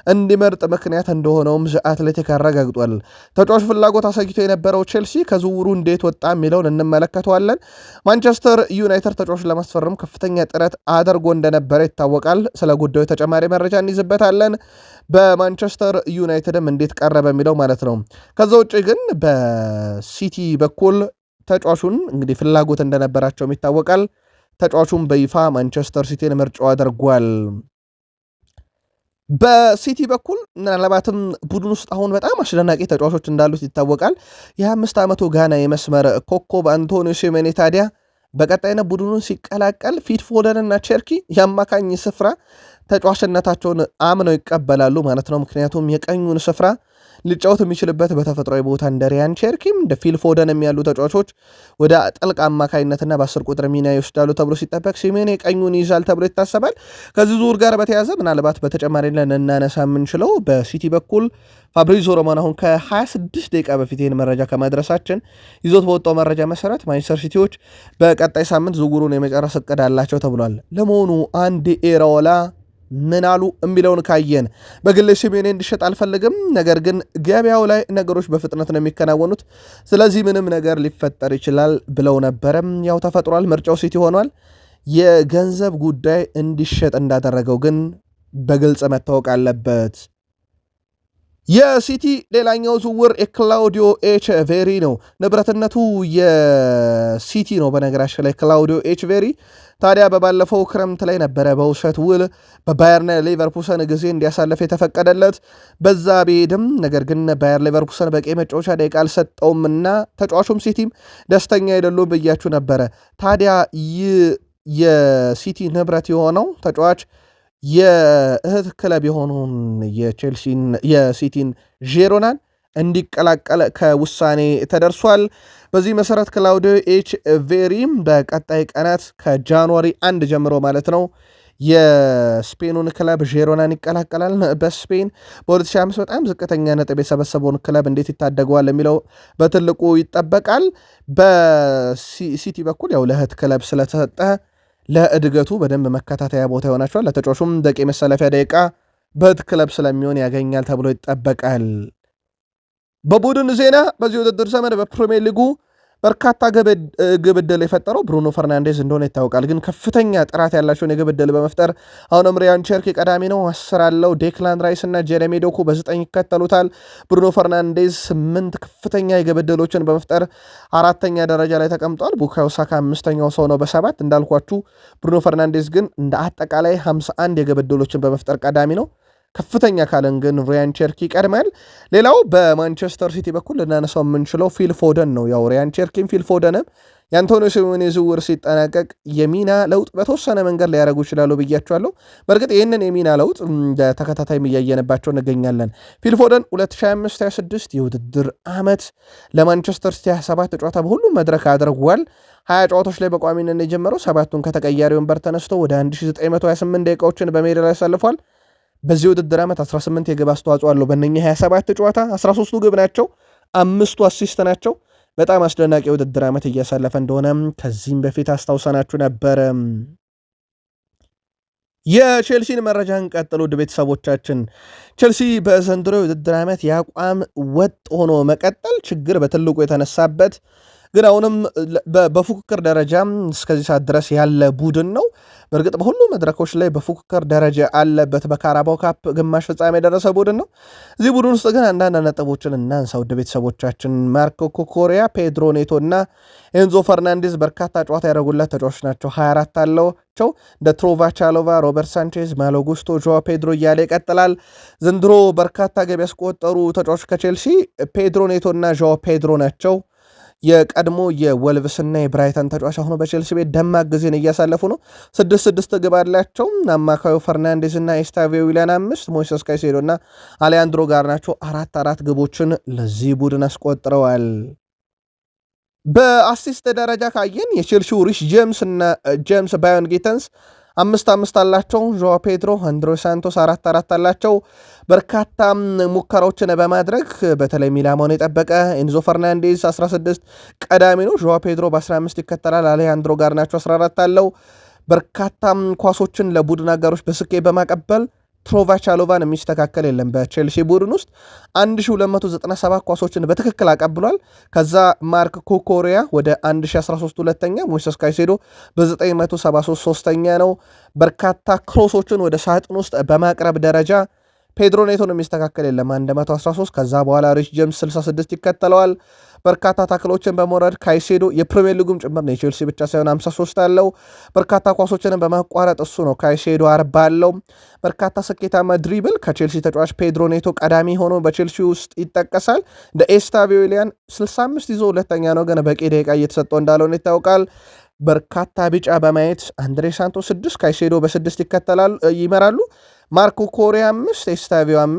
እንዲመርጥ ምክንያት እንደሆነውም ዘ አትሌቲክ ያረጋግጧል። ተጫዋቹ ፍላጎት አሳይቶ የነበረው ቼልሲ ከዝውውሩ እንዴት ወጣ የሚለውን እንመለከተዋለን። ማንቸስተር ዩናይትድ ተጫዋቹን ለማስፈረም ከፍተኛ ጥረት አድርጎ እንደነበረ ይታወቃል። ስለ ጉዳዩ ተጨማሪ መረጃ እንይዝበታለን። በማንቸስተር ዩናይትድም እንዴት ቀረበ የሚለው ማለት ነው። ከዛ ውጭ ግን በሲቲ በኩል ተጫዋቹን እንግዲህ ፍላጎት እንደነበራቸውም ይታወቃል። ተጫዋቹን በይፋ ማንቸስተር ሲቲን ምርጫው አድርጓል። በሲቲ በኩል ምናልባትም ቡድን ውስጥ አሁን በጣም አስደናቂ ተጫዋቾች እንዳሉት ይታወቃል። የ25 ዓመቱ ጋና የመስመር ኮከብ አንቶኒዮ ሲሜኔ ታዲያ በቀጣይነት ቡድኑን ሲቀላቀል ፊት ፎደንና ቸርኪ የአማካኝ ስፍራ ተጫዋችነታቸውን አምነው ይቀበላሉ ማለት ነው። ምክንያቱም የቀኙን ስፍራ ሊጫወት የሚችልበት በተፈጥሯዊ ቦታ እንደ ሪያን ቸርኪም እንደ ፊል ፎደንም ያሉ ተጫዋቾች ወደ ጥልቅ አማካኝነትና በ10 ቁጥር ሚና ይወስዳሉ ተብሎ ሲጠበቅ ሲሜኔ ቀኙን ይዛል ተብሎ ይታሰባል። ከዚህ ዙር ጋር በተያዘ ምናልባት በተጨማሪ ልናነሳ የምንችለው በሲቲ በኩል ፋብሪዞ ሮማኖ አሁን ከ26 ደቂቃ በፊት ይህን መረጃ ከማድረሳችን ይዞት በወጣው መረጃ መሰረት ማንቸስተር ሲቲዎች በቀጣይ ሳምንት ዝውውሩን የመጨረስ እቅድ አላቸው ተብሏል። ለመሆኑ አንድ ኤራኦላ ምን አሉ የሚለውን ካየን በግሌ ሲሜኔ እንዲሸጥ አልፈልግም፣ ነገር ግን ገበያው ላይ ነገሮች በፍጥነት ነው የሚከናወኑት፣ ስለዚህ ምንም ነገር ሊፈጠር ይችላል ብለው ነበረም። ያው ተፈጥሯል። ምርጫው ሲቲ ሆኗል። የገንዘብ ጉዳይ እንዲሸጥ እንዳደረገው ግን በግልጽ መታወቅ አለበት። የሲቲ ሌላኛው ዝውውር የክላውዲዮ ኤችቬሪ ነው። ንብረትነቱ የሲቲ ነው። በነገራችን ላይ ክላውዲዮ ኤችቬሪ ታዲያ በባለፈው ክረምት ላይ ነበረ በውሰት ውል በባየርን ሌቨርኩሰን ጊዜ እንዲያሳልፍ የተፈቀደለት። በዛ ቢሄድም ነገር ግን ባየር ሌቨርኩሰን በቂ መጫወቻ ደቂቃ አልሰጠውምና ተጫዋቹም ሲቲም ደስተኛ አይደሉም ብያችሁ ነበረ። ታዲያ ይህ የሲቲ ንብረት የሆነው ተጫዋች የእህት ክለብ የሆነውን የሲቲን ዢሮናን እንዲቀላቀል ከውሳኔ ተደርሷል። በዚህ መሰረት ክላውዲዮ ኤችቬሪም በቀጣይ ቀናት ከጃንዋሪ 1 ጀምሮ ማለት ነው የስፔኑን ክለብ ዢሮናን ይቀላቀላል። በስፔን በ2005 በጣም ዝቅተኛ ነጥብ የሰበሰበውን ክለብ እንዴት ይታደገዋል የሚለው በትልቁ ይጠበቃል። በሲቲ በኩል ያው ለእህት ክለብ ስለተሰጠ ለእድገቱ በደንብ መከታተያ ቦታ ይሆናቸዋል። ለተጫዋቹም በቂ መሰለፊያ ደቂቃ በእህት ክለብ ስለሚሆን ያገኛል ተብሎ ይጠበቃል። በቡድን ዜና በዚህ ውድድር ዘመን በፕሪሚየር ሊጉ በርካታ ግብ ዕድል የፈጠረው ብሩኖ ፈርናንዴዝ እንደሆነ ይታወቃል። ግን ከፍተኛ ጥራት ያላቸውን የግብ ዕድል በመፍጠር አሁንም ሪያን ቸርኪ ቀዳሚ ነው፣ 10 አለው። ዴክላን ራይስ እና ጀሬሚ ዶኩ በ9 ይከተሉታል። ብሩኖ ፈርናንዴዝ 8 ከፍተኛ የግብ ዕድሎችን በመፍጠር 4ኛ ደረጃ ላይ ተቀምጧል። ቡካዮ ሳካ 5ኛው ሰው ነው በ7። እንዳልኳችሁ ብሩኖ ፈርናንዴዝ ግን እንደ አጠቃላይ 51 የግብ ዕድሎችን በመፍጠር ቀዳሚ ነው። ከፍተኛ ካለን ግን ሪያን ቸርኪ ይቀድማል። ሌላው በማንቸስተር ሲቲ በኩል ልናነሳው የምንችለው ፊል ፎደን ነው። ያው ሪያን ቸርኪም ፊል ፎደንም የአንቶኒዮ ሲሜኔ ዝውውር ሲጠናቀቅ የሚና ለውጥ በተወሰነ መንገድ ሊያደርጉ ይችላሉ ብያቸዋለሁ። በእርግጥ ይህንን የሚና ለውጥ ተከታታይ እያየንባቸው እንገኛለን። ፊል ፎደን 2025/26 የውድድር ዓመት ለማንቸስተር ሲቲ 27 ጨዋታ በሁሉም መድረክ አድርጓል። 20 ጨዋታዎች ላይ በቋሚነት የጀመረው 7ቱን ከተቀያሪ ወንበር ተነስቶ ወደ 1928 ደቂቃዎችን በሜዳ ላይ ያሳልፏል። በዚህ ውድድር ዓመት 18 የግብ አስተዋጽኦ አለው። በእነኚህ 27 ጨዋታ 13ቱ ግብ ናቸው፣ 5ቱ አሲስት ናቸው። በጣም አስደናቂ የውድድር ዓመት እያሳለፈ እንደሆነ ከዚህም በፊት አስታውሰናችሁ ነበረ። የቼልሲን መረጃ እንቀጥል። ውድ ቤተሰቦቻችን ቼልሲ በዘንድሮ የውድድር ዓመት የአቋም ወጥ ሆኖ መቀጠል ችግር በትልቁ የተነሳበት ግን አሁንም በፉክክር ደረጃ እስከዚህ ሰዓት ድረስ ያለ ቡድን ነው። በእርግጥ በሁሉ መድረኮች ላይ በፉክክር ደረጃ አለበት። በካራባው ካፕ ግማሽ ፍጻሜ የደረሰ ቡድን ነው። እዚህ ቡድን ውስጥ ግን አንዳንድ ነጥቦችን እናንሳ ውድ ቤተሰቦቻችን። ማርኮ ኮኮሪያ፣ ፔድሮ ኔቶ እና ኤንዞ ፈርናንዴዝ በርካታ ጨዋታ ያደረጉለት ተጫዋቾች ናቸው። 24 አለቸው። እንደ ትሮቫ ቻሎቫ፣ ሮበርት ሳንቼዝ፣ ማሎ ጉስቶ፣ ጆዋ ፔድሮ እያለ ይቀጥላል። ዘንድሮ በርካታ ገቢ ያስቆጠሩ ተጫዋቾች ከቼልሲ ፔድሮ ኔቶ እና ጆዋ ፔድሮ ናቸው። የቀድሞ የወልቭስና የብራይተን ተጫዋች አሁኑ በቼልሲ ቤት ደማቅ ጊዜን እያሳለፉ ነው። 6 ግብ አላቸው። አማካዩ ፈርናንዴዝ እና ኤስታቪዮ ዊሊያን 5፣ ሞይሰስ ካይሴዶ እና አሌያንድሮ ጋርናቾ 4 ግቦችን ለዚህ ቡድን አስቆጥረዋል። በአሲስት ደረጃ ካየን የቼልሲው ሪሽ ጄምስ እና ጄምስ ባዮን ጌተንስ 5 አላቸው። ዦዋ ፔድሮ፣ አንድሮ ሳንቶስ 4 አላቸው። በርካታ ሙከራዎችን በማድረግ በተለይ ሚላማውን የጠበቀ ኤንዞ ፈርናንዴዝ 16 ቀዳሚ ነው። ዦዋ ፔድሮ በ15 ይከተላል። አሌሃንድሮ ጋርናቾ 14 አለው። በርካታ ኳሶችን ለቡድን አጋሮች በስኬት በማቀበል ትሮቫቻሎቫን የሚስተካከል የለም። በቼልሲ ቡድን ውስጥ 1297 ኳሶችን በትክክል አቀብሏል። ከዛ ማርክ ኮኮሪያ ወደ 1013 ሁለተኛ፣ ሞይሰስ ካይሴዶ በ973 ሶስተኛ ነው። በርካታ ክሮሶችን ወደ ሳጥን ውስጥ በማቅረብ ደረጃ ፔድሮ ኔቶን የሚስተካከል የለም 113። ከዛ በኋላ ሪች ጄምስ 66 ይከተለዋል። በርካታ ታክሎችን በመውረድ ካይሴዶ የፕሪሚየር ሊጉም ጭምር ነው፣ የቼልሲ ብቻ ሳይሆን 53 አለው። በርካታ ኳሶችንም በማቋረጥ እሱ ነው ካይሴዶ 40 አለው። በርካታ ስኬታማ ድሪብል ከቼልሲ ተጫዋች ፔድሮ ኔቶ ቀዳሚ ሆኖ በቼልሲ ውስጥ ይጠቀሳል። እንደ ኤስታቪዮ ዊሊያን 65 ይዞ ሁለተኛ ነው፣ ግን በቂ ደቂቃ እየተሰጠው እንዳልሆነ ይታወቃል። በርካታ ቢጫ በማየት አንድሬ ሳንቶስ 6፣ ካይሴዶ በ6 ይመራሉ። ማርኮ ኮሪያ 5፣ ኤስታቪዮ 5፣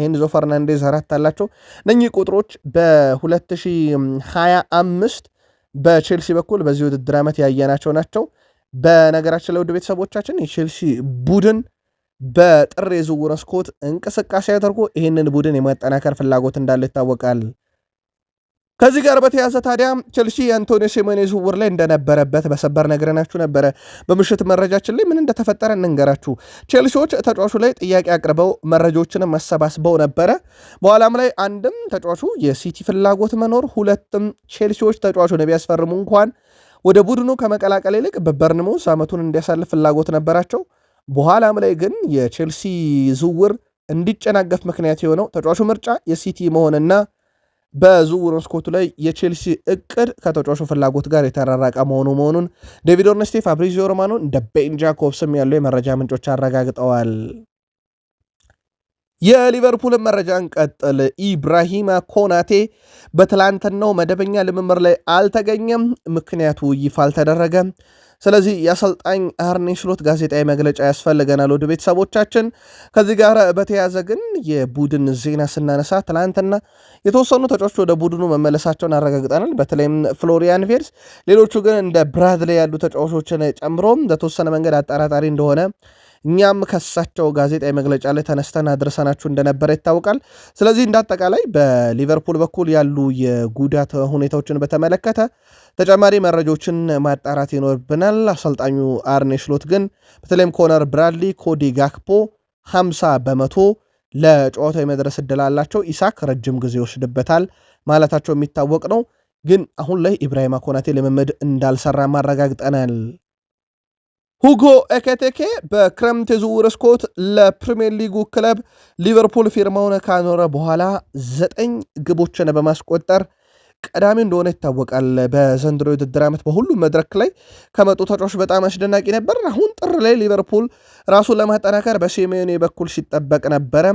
ኤንዞ ፈርናንዴዝ 4 አላቸው። እነኚህ ቁጥሮች በ2025 በቼልሲ በኩል በዚህ ውድድር ዓመት ያየናቸው ናቸው። በነገራችን ለውድ ቤተሰቦቻችን የቼልሲ ቡድን በጥር የዝውውር መስኮት እንቅስቃሴ አድርጎ ይህንን ቡድን የማጠናከር ፍላጎት እንዳለ ይታወቃል። ከዚህ ጋር በተያዘ ታዲያ ቼልሲ የአንቶኒዮ ሲሜኔ ዝውውር ላይ እንደነበረበት በሰበር ነግረናችሁ ነበረ። በምሽት መረጃችን ላይ ምን እንደተፈጠረ እንንገራችሁ። ቼልሲዎች ተጫዋቹ ላይ ጥያቄ አቅርበው መረጃዎችንም አሰባስበው ነበረ። በኋላም ላይ አንድም ተጫዋቹ የሲቲ ፍላጎት መኖር፣ ሁለትም ቼልሲዎች ተጫዋቹን ቢያስፈርሙ እንኳን ወደ ቡድኑ ከመቀላቀል ይልቅ በበርንማውዝ ዓመቱን እንዲያሳልፍ ፍላጎት ነበራቸው። በኋላም ላይ ግን የቼልሲ ዝውውር እንዲጨናገፍ ምክንያት የሆነው ተጫዋቹ ምርጫ የሲቲ መሆንና በዝውውር መስኮቱ ላይ የቼልሲ እቅድ ከተጫዋቹ ፍላጎት ጋር የተራራቀ መሆኑን ዴቪድ ኦርንስቴ፣ ፋብሪዚዮ ሮማኖ እንደ ቤን ጃኮብስም ያሉ የመረጃ ምንጮች አረጋግጠዋል። የሊቨርፑልን መረጃ እንቀጥል። ኢብራሂማ ኮናቴ በትላንትናው መደበኛ ልምምር ላይ አልተገኘም። ምክንያቱ ይፋ አልተደረገም። ስለዚህ የአሰልጣኝ አርኔ ስሎት ጋዜጣዊ መግለጫ ያስፈልገናል ወደ ቤተሰቦቻችን። ከዚህ ጋር በተያያዘ ግን የቡድን ዜና ስናነሳ ትላንትና የተወሰኑ ተጫዋቾች ወደ ቡድኑ መመለሳቸውን አረጋግጠናል። በተለይም ፍሎሪያን ቬርስ፣ ሌሎቹ ግን እንደ ብራድሌ ያሉ ተጫዋቾችን ጨምሮም በተወሰነ መንገድ አጠራጣሪ እንደሆነ እኛም ከሳቸው ጋዜጣዊ መግለጫ ላይ ተነስተን አድርሰናችሁ እንደነበረ ይታወቃል። ስለዚህ እንዳጠቃላይ በሊቨርፑል በኩል ያሉ የጉዳት ሁኔታዎችን በተመለከተ ተጨማሪ መረጃዎችን ማጣራት ይኖርብናል። አሰልጣኙ አርኔ ስሎት ግን በተለይም ኮነር ብራድሊ፣ ኮዲ ጋክፖ 50% ለጨዋታው የመድረስ እድል አላቸው፣ ኢሳክ ረጅም ጊዜ ይወስድበታል ማለታቸው የሚታወቅ ነው። ግን አሁን ላይ ኢብራሂማ ኮናቴ ልምምድ እንዳልሰራ ማረጋግጠናል። ሁጎ ኤኬቴኬ በክረምት የዝውውር መስኮት ለፕሪሚየር ሊጉ ክለብ ሊቨርፑል ፊርማውን ካኖረ በኋላ 9 ግቦችን በማስቆጠር ቀዳሚ እንደሆነ ይታወቃል። በዘንድሮ የውድድር ዓመት በሁሉም መድረክ ላይ ከመጡ ተጫዋቾች በጣም አስደናቂ ነበር። አሁን ጥር ላይ ሊቨርፑል ራሱን ለማጠናከር በሲሜዮኔ በኩል ሲጠበቅ ነበረ፣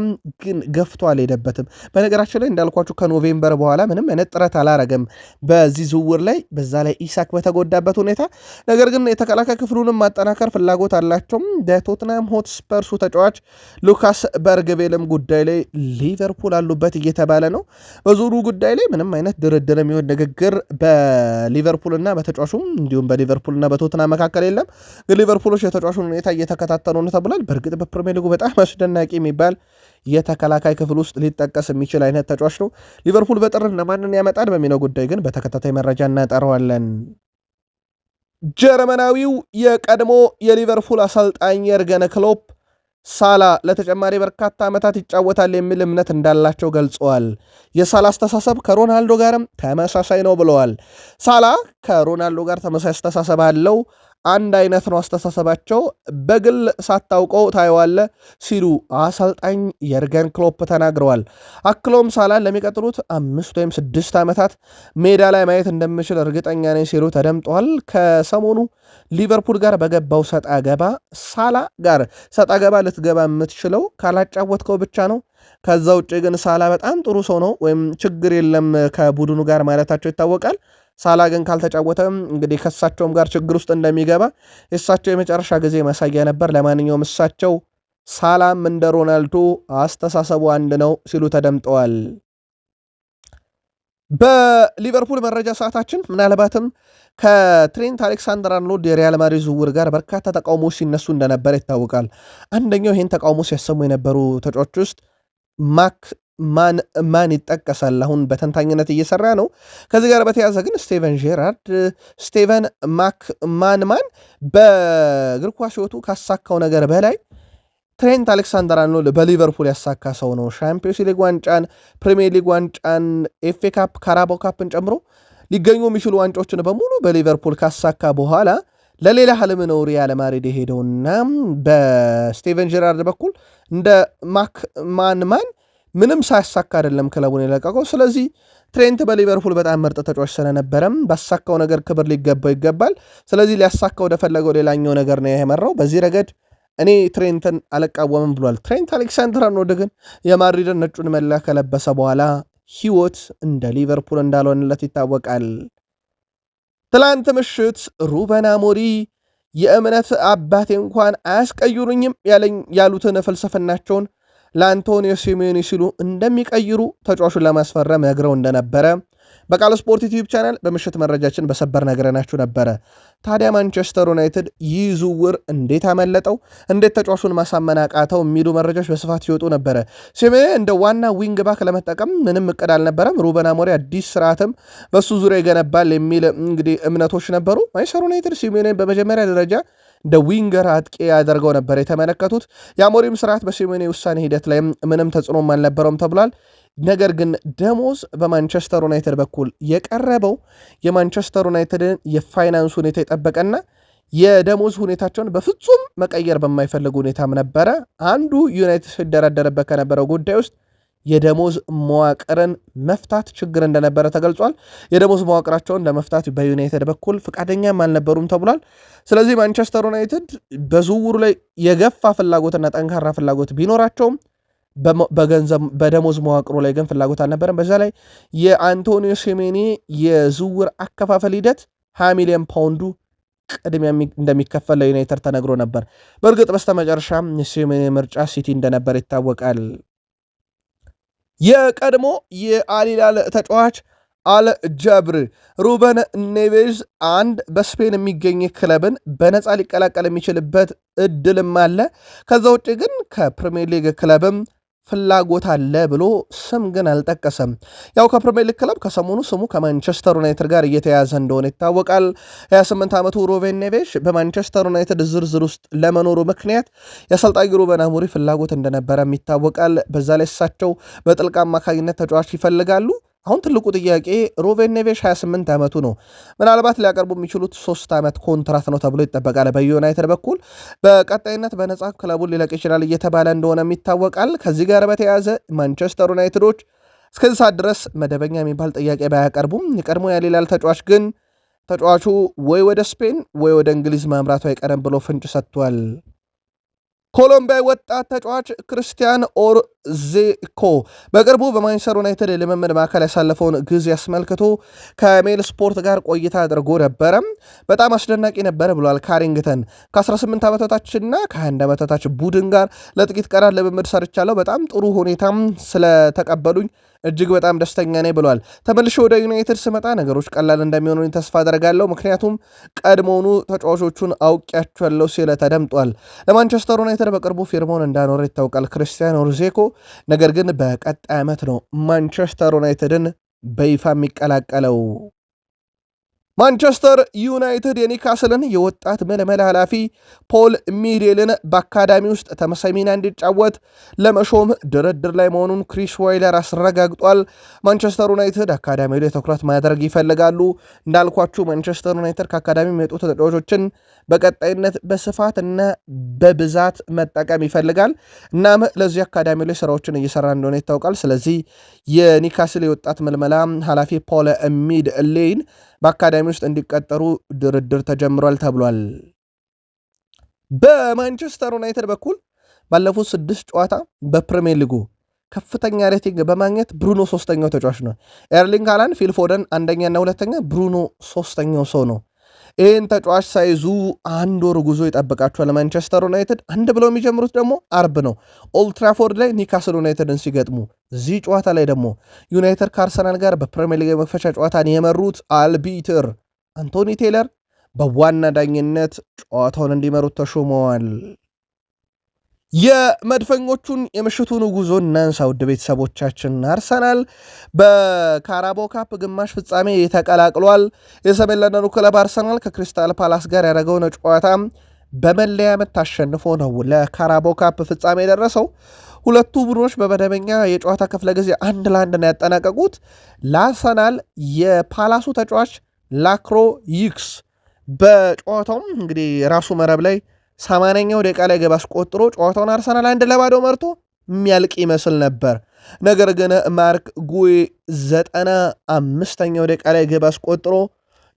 ግን ገፍቶ አልሄደበትም። በነገራችን ላይ እንዳልኳችሁ ከኖቬምበር በኋላ ምንም አይነት ጥረት አላረገም በዚህ ዝውውር ላይ፣ በዛ ላይ ኢሳክ በተጎዳበት ሁኔታ። ነገር ግን የተከላካይ ክፍሉንም ማጠናከር ፍላጎት አላቸው። በቶትናም ሆትስፐርሱ ተጫዋች ሉካስ በርግቬልም ጉዳይ ላይ ሊቨርፑል አሉበት እየተባለ ነው። በዙሩ ጉዳይ ላይ ምንም አይነት ድርድር የሚሆን ንግግር በሊቨርፑልና በተጫዋቹም እንዲሁም በሊቨርፑልና በቶትናም መካከል የለም። ግን ሊቨርፑሎች የተጫዋቹን ሁኔታ እየተከታተሉ ነው ተብሏል። በእርግጥ በፕሪሚየር ሊጉ በጣም አስደናቂ የሚባል የተከላካይ ክፍል ውስጥ ሊጠቀስ የሚችል አይነት ተጫዋች ነው። ሊቨርፑል በጥር ለማንን ያመጣል በሚለው ጉዳይ ግን በተከታታይ መረጃ እናጠረዋለን። ጀርመናዊው የቀድሞ የሊቨርፑል አሰልጣኝ የርገን ክሎፕ ሳላ ለተጨማሪ በርካታ ዓመታት ይጫወታል የሚል እምነት እንዳላቸው ገልጸዋል። የሳላ አስተሳሰብ ከሮናልዶ ጋርም ተመሳሳይ ነው ብለዋል። ሳላ ከሮናልዶ ጋር ተመሳሳይ አስተሳሰብ አለው፣ አንድ አይነት ነው አስተሳሰባቸው፣ በግል ሳታውቀው ታየዋለ ሲሉ አሰልጣኝ የርገን ክሎፕ ተናግረዋል። አክሎም ሳላን ለሚቀጥሉት 5 ወይም 6 ዓመታት ሜዳ ላይ ማየት እንደምችል እርግጠኛ ነኝ ሲሉ ተደምጠዋል። ከሰሞኑ ሊቨርፑል ጋር በገባው ሰጣ ገባ ሳላ ጋር ሰጣ ገባ ልትገባ የምትችለው ካላጫወትከው ብቻ ነው። ከዛ ውጭ ግን ሳላ በጣም ጥሩ ሰው ነው ወይም ችግር የለም ከቡድኑ ጋር ማለታቸው ይታወቃል። ሳላ ግን ካልተጫወተ እንግዲህ ከእሳቸውም ጋር ችግር ውስጥ እንደሚገባ የእሳቸው የመጨረሻ ጊዜ ማሳያ ነበር። ለማንኛውም እሳቸው ሳላም እንደ ሮናልዶ አስተሳሰቡ አንድ ነው ሲሉ ተደምጠዋል። በሊቨርፑል መረጃ ሰዓታችን ምናልባትም ከትሬንት አሌክሳንደር አርኖልድ የሪያል ማድሪድ ዝውውር ጋር በርካታ ተቃውሞዎች ሲነሱ እንደነበረ ይታወቃል። አንደኛው ይህን ተቃውሞ ሲያሰሙ የነበሩ ተጫዋቾች ውስጥ ማን ይጠቀሳል። አሁን በተንታኝነት እየሰራ ነው። ከዚህ ጋር በተያያዘ ግን ስቴቨን ማን በእግር ኳስ ሕይወቱ ካሳካው ነገር በላይ ትሬንት አሌክሳንደር አርኖልድ በሊቨርፑል ያሳካ ሰው ነው። ሻምፒዮንስ ሊግ ዋንጫን፣ ፕሪሚየር ሊግ ዋንጫን፣ ኤፍኤ ካፕ፣ ካራባው ካፕን ጨምሮ ሊገኙ የሚችሉ ዋንጫዎችን በሙሉ በሊቨርፑል ካሳካ በኋላ ለሌላ ህልም ነው ሪያል ማድሪድ የሄደውና በስቴቨን ጄራርድ በኩል እንደ ማን ምንም ሳያሳካ አይደለም ክለቡን የለቀቀው። ስለዚህ ትሬንት በሊቨርፑል በጣም ምርጥ ተጫዋች ስለነበረም ባሳካው ነገር ክብር ሊገባው ይገባል። ስለዚህ ሊያሳካ ወደፈለገው ሌላኛው ነገር ነው የመራው። በዚህ ረገድ እኔ ትሬንትን አልቃወምም ብሏል። ትሬንት አሌክሳንደር አርኖልድ ግን የማድሪድን ነጩን መለያ ከለበሰ በኋላ ህይወት እንደ ሊቨርፑል እንዳልሆነለት ይታወቃል። ትላንት ምሽት ሩበን አሞሪም የእምነት አባቴ እንኳን አያስቀይሩኝም ያሉትን ፍልስፍናቸውን ለአንቶኒዮ ሲሜዮኔ ሲሉ እንደሚቀይሩ ተጫዋቹን ለማስፈረም ነግረው እንደነበረ በቃል ስፖርት ዩቲዩብ ቻናል በምሽት መረጃችን በሰበር ነግረናችሁ ነበረ። ታዲያ ማንቸስተር ዩናይትድ ይህ ዝውውር እንዴት አመለጠው፣ እንዴት ተጫዋቹን ማሳመን አቃተው የሚሉ መረጃዎች በስፋት ሲወጡ ነበረ። ሲሜዮኔ እንደ ዋና ዊንግ ባክ ለመጠቀም ምንም እቅድ አልነበረም። ሩበን አሞሪም አዲስ ስርዓትም በሱ ዙሪያ ይገነባል የሚል እንግዲህ እምነቶች ነበሩ። ማንቸስተር ዩናይትድ ሲሜዮኔ በመጀመሪያ ደረጃ እንደ ዊንገር አጥቂ ያደርገው ነበር የተመለከቱት። የአሞሪም ስርዓት በሲሜዮኔ ውሳኔ ሂደት ላይ ምንም ተጽዕኖም አልነበረውም ተብሏል። ነገር ግን ደሞዝ በማንቸስተር ዩናይትድ በኩል የቀረበው የማንቸስተር ዩናይትድን የፋይናንስ ሁኔታ የጠበቀና የደሞዝ ሁኔታቸውን በፍጹም መቀየር በማይፈልግ ሁኔታም ነበረ። አንዱ ዩናይትድ ሲደራደርበት ከነበረው ጉዳይ ውስጥ የደሞዝ መዋቅርን መፍታት ችግር እንደነበረ ተገልጿል። የደሞዝ መዋቅራቸውን ለመፍታት በዩናይትድ በኩል ፈቃደኛም አልነበሩም ተብሏል። ስለዚህ ማንቸስተር ዩናይትድ በዝውውሩ ላይ የገፋ ፍላጎትና ጠንካራ ፍላጎት ቢኖራቸውም በደሞዝ መዋቅሩ ላይ ግን ፍላጎት አልነበረም። በዛ ላይ የአንቶኒዮ ሲሜዮኔ የዝውውር አከፋፈል ሂደት 20 ሚሊዮን ፓውንዱ ቅድሚያ እንደሚከፈል ለዩናይትድ ተነግሮ ነበር። በእርግጥ በስተመጨረሻም የሲሜዮኔ ምርጫ ሲቲ እንደነበር ይታወቃል። የቀድሞ የአልሂላል ተጫዋች አልጀብር ሩበን ኔቬዝ አንድ በስፔን የሚገኝ ክለብን በነፃ ሊቀላቀል የሚችልበት እድልም አለ። ከዛ ውጭ ግን ከፕሪሚየር ሊግ ክለብም ፍላጎት አለ ብሎ ስም ግን አልጠቀሰም። ያው ከፕሪሚየር ሊግ ክለብ ከሰሞኑ ስሙ ከማንቸስተር ዩናይትድ ጋር እየተያዘ እንደሆነ ይታወቃል። 28 ዓመቱ ሩበን ኔቬዝ በማንቸስተር ዩናይትድ ዝርዝር ውስጥ ለመኖሩ ምክንያት የአሰልጣኝ ሩበን አሞሪም ፍላጎት እንደነበረም ይታወቃል። በዛ ላይ እሳቸው በጥልቅ አማካኝነት ተጫዋች ይፈልጋሉ። አሁን ትልቁ ጥያቄ ሩበን ኔቬዝ 28 ዓመቱ ነው። ምናልባት ሊያቀርቡ የሚችሉት 3 ዓመት ኮንትራት ነው ተብሎ ይጠበቃል። በዩናይትድ በኩል በቀጣይነት በነፃ ክለቡን ሊለቅ ይችላል እየተባለ እንደሆነም ይታወቃል። ከዚህ ጋር በተያያዘ ማንቸስተር ዩናይትዶች እስከዚህ ሰዓት ድረስ መደበኛ የሚባል ጥያቄ ባያቀርቡም የቀድሞ ያሌላል ተጫዋች ግን ተጫዋቹ ወይ ወደ ስፔን ወይ ወደ እንግሊዝ ማምራቱ አይቀርም ብሎ ፍንጭ ሰጥቷል። ኮሎምቢያ ወጣት ተጫዋች ክርስቲያን ኦርዜኮ በቅርቡ በማንቸስተር ዩናይትድ ልምምድ ማዕከል ያሳለፈውን ጊዜ አስመልክቶ ከሜል ስፖርት ጋር ቆይታ አድርጎ ነበረ። በጣም አስደናቂ ነበረ ብሏል። ካሪንግተን ከ18 ዓመታችና ከ21 ዓመታች ቡድን ጋር ለጥቂት ቀናት ልምምድ ሰርቻለሁ። በጣም ጥሩ ሁኔታም ስለተቀበሉኝ እጅግ በጣም ደስተኛ ነኝ ብሏል። ተመልሼ ወደ ዩናይትድ ስመጣ ነገሮች ቀላል እንደሚሆኑ ተስፋ አደርጋለሁ፣ ምክንያቱም ቀድሞውኑ ተጫዋቾቹን አውቄያቸዋለሁ ሲል ተደምጧል። ለማንቸስተር ዩናይትድ በቅርቡ ፊርማውን እንዳኖረ ይታወቃል ክርስቲያን ኦርዜኮ። ነገር ግን በቀጣይ ዓመት ነው ማንቸስተር ዩናይትድን በይፋ የሚቀላቀለው። ማንቸስተር ዩናይትድ የኒካስልን የወጣት ምልመላ ኃላፊ ፖል ሚዴልን በአካዳሚ ውስጥ ተመሳሳይ ሚና እንዲጫወት ለመሾም ድርድር ላይ መሆኑን ክሪስ ዋይለር አስረጋግጧል። ማንቸስተር ዩናይትድ አካዳሚ ላይ ትኩረት ማድረግ ይፈልጋሉ። እንዳልኳችሁ ማንቸስተር ዩናይትድ ከአካዳሚ የሚወጡ ተጫዋቾችን በቀጣይነት በስፋት እና በብዛት መጠቀም ይፈልጋል። እናም ለዚህ አካዳሚ ላይ ስራዎችን እየሰራ እንደሆነ ይታወቃል። ስለዚህ የኒካስል የወጣት ምልመላ ኃላፊ ፖል ሚድሌን በአካዳሚ ውስጥ እንዲቀጠሩ ድርድር ተጀምሯል ተብሏል። በማንቸስተር ዩናይትድ በኩል ባለፉት 6 ጨዋታ በፕሪሚየር ሊጉ ከፍተኛ ሬቲንግ በማግኘት ብሩኖ ሶስተኛው ተጫዋች ነው። ኤርሊንግ ሃላንድ፣ ፊል ፎደን አንደኛና ሁለተኛ፣ ብሩኖ ሶስተኛው ሰው ነው። ይህን ተጫዋች ሳይዙ አንድ ወር ጉዞ ይጠብቃቸዋል ማንቸስተር ዩናይትድ። አንድ ብለው የሚጀምሩት ደግሞ አርብ ነው ኦልትራፎርድ ላይ ኒካስል ዩናይትድን ሲገጥሙ። እዚህ ጨዋታ ላይ ደግሞ ዩናይትድ ከአርሰናል ጋር በፕሪሚየር ሊግ መክፈቻ ጨዋታን የመሩት አልቢትር አንቶኒ ቴይለር በዋና ዳኝነት ጨዋታውን እንዲመሩት ተሾመዋል። የመድፈኞቹን የምሽቱን ጉዞ እናንሳ ውድ ቤተሰቦቻችን። አርሰናል በካራቦ ካፕ ግማሽ ፍጻሜ ተቀላቅሏል። የሰሜን ለንደኑ ክለብ አርሰናል ከክሪስታል ፓላስ ጋር ያደረገውን ጨዋታ በመለያ ምት አሸንፎ ነው ለካራቦ ካፕ ፍጻሜ የደረሰው። ሁለቱ ቡድኖች በመደበኛ የጨዋታ ክፍለ ጊዜ 1-1 ነው ያጠናቀቁት። ለአርሰናል የፓላሱ ተጫዋች ላክሮ ይክስ በጨዋታውም እንግዲህ ራሱ መረብ ላይ 80ኛው ደቂቃ ላይ ግብ አስቆጥሮ ጨዋታውን አርሰናል 1-0 መርቶ የሚያልቅ ይመስል ነበር። ነገር ግን ማርክ ጉዌ 95ኛው ደቂቃ ላይ ግብ አስቆጥሮ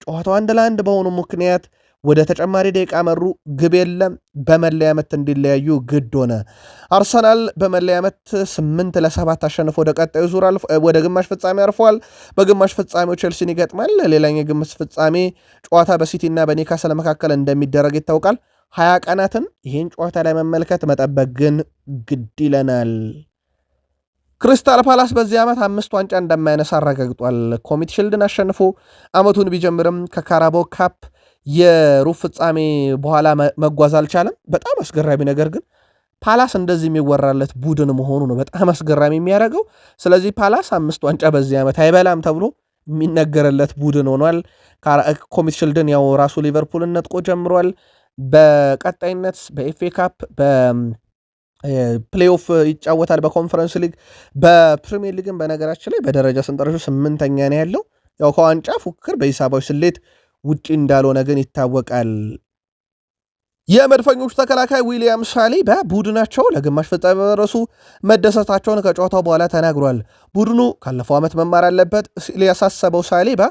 ጨዋታው 1-1 በሆኑ ምክንያት ወደ ተጨማሪ ደቂቃ መሩ። ግብ የለም። በመለያ ምት እንዲለያዩ ግድ ሆነ። አርሰናል በመለያ ምት 8-7 አሸንፎ ወደ ቀጣዩ ዙር ወደ ግማሽ ፍጻሜ አርፏል። በግማሽ ፍጻሜው ቼልሲን ይገጥማል። ሌላኛው የግማሽ ፍጻሜ ጨዋታ በሲቲና በኒውካስል መካከል እንደሚደረግ ይታወቃል። 20 ቀናትን ይህን ጨዋታ ላይ መመልከት መጠበቅ ግን ግድ ይለናል። ክሪስታል ፓላስ በዚህ ዓመት 5 ዋንጫ እንደማያነሳ አረጋግጧል። ኮሚቴ ሺልድን አሸንፎ ዓመቱን ቢጀምርም ከካራቦ ካፕ የሩብ ፍጻሜ በኋላ መጓዝ አልቻለም። በጣም አስገራሚ ነገር ግን ፓላስ እንደዚህ የሚወራለት ቡድን መሆኑ ነው በጣም አስገራሚ የሚያደርገው። ስለዚህ ፓላስ 5 ዋንጫ በዚህ ዓመት አይበላም ተብሎ የሚነገርለት ቡድን ሆኗል። ኮሚቴ ሺልድን ያው ራሱ ሊቨርፑልን ነጥቆ ጀምሯል። በቀጣይነት በኤፍኤ ካፕ በፕሌይኦፍ ይጫወታል። በኮንፈረንስ ሊግ በፕሪሚየር ሊግን በነገራችን ላይ በደረጃ ሰንጠረዡ 8ኛ ነው ያለው። ያው ከዋንጫ ፉክክር በሂሳባዊ ስሌት ውጪ እንዳልሆነ ግን ይታወቃል። የመድፈኞቹ ተከላካይ ዊሊያም ሳሊባ ቡድናቸው ለግማሽ ፍጻሜ በመድረሱ መደሰታቸውን ከጨዋታው በኋላ ተናግሯል። ቡድኑ ካለፈው ዓመት መማር አለበት ሲል ያሳሰበው ሳሊባ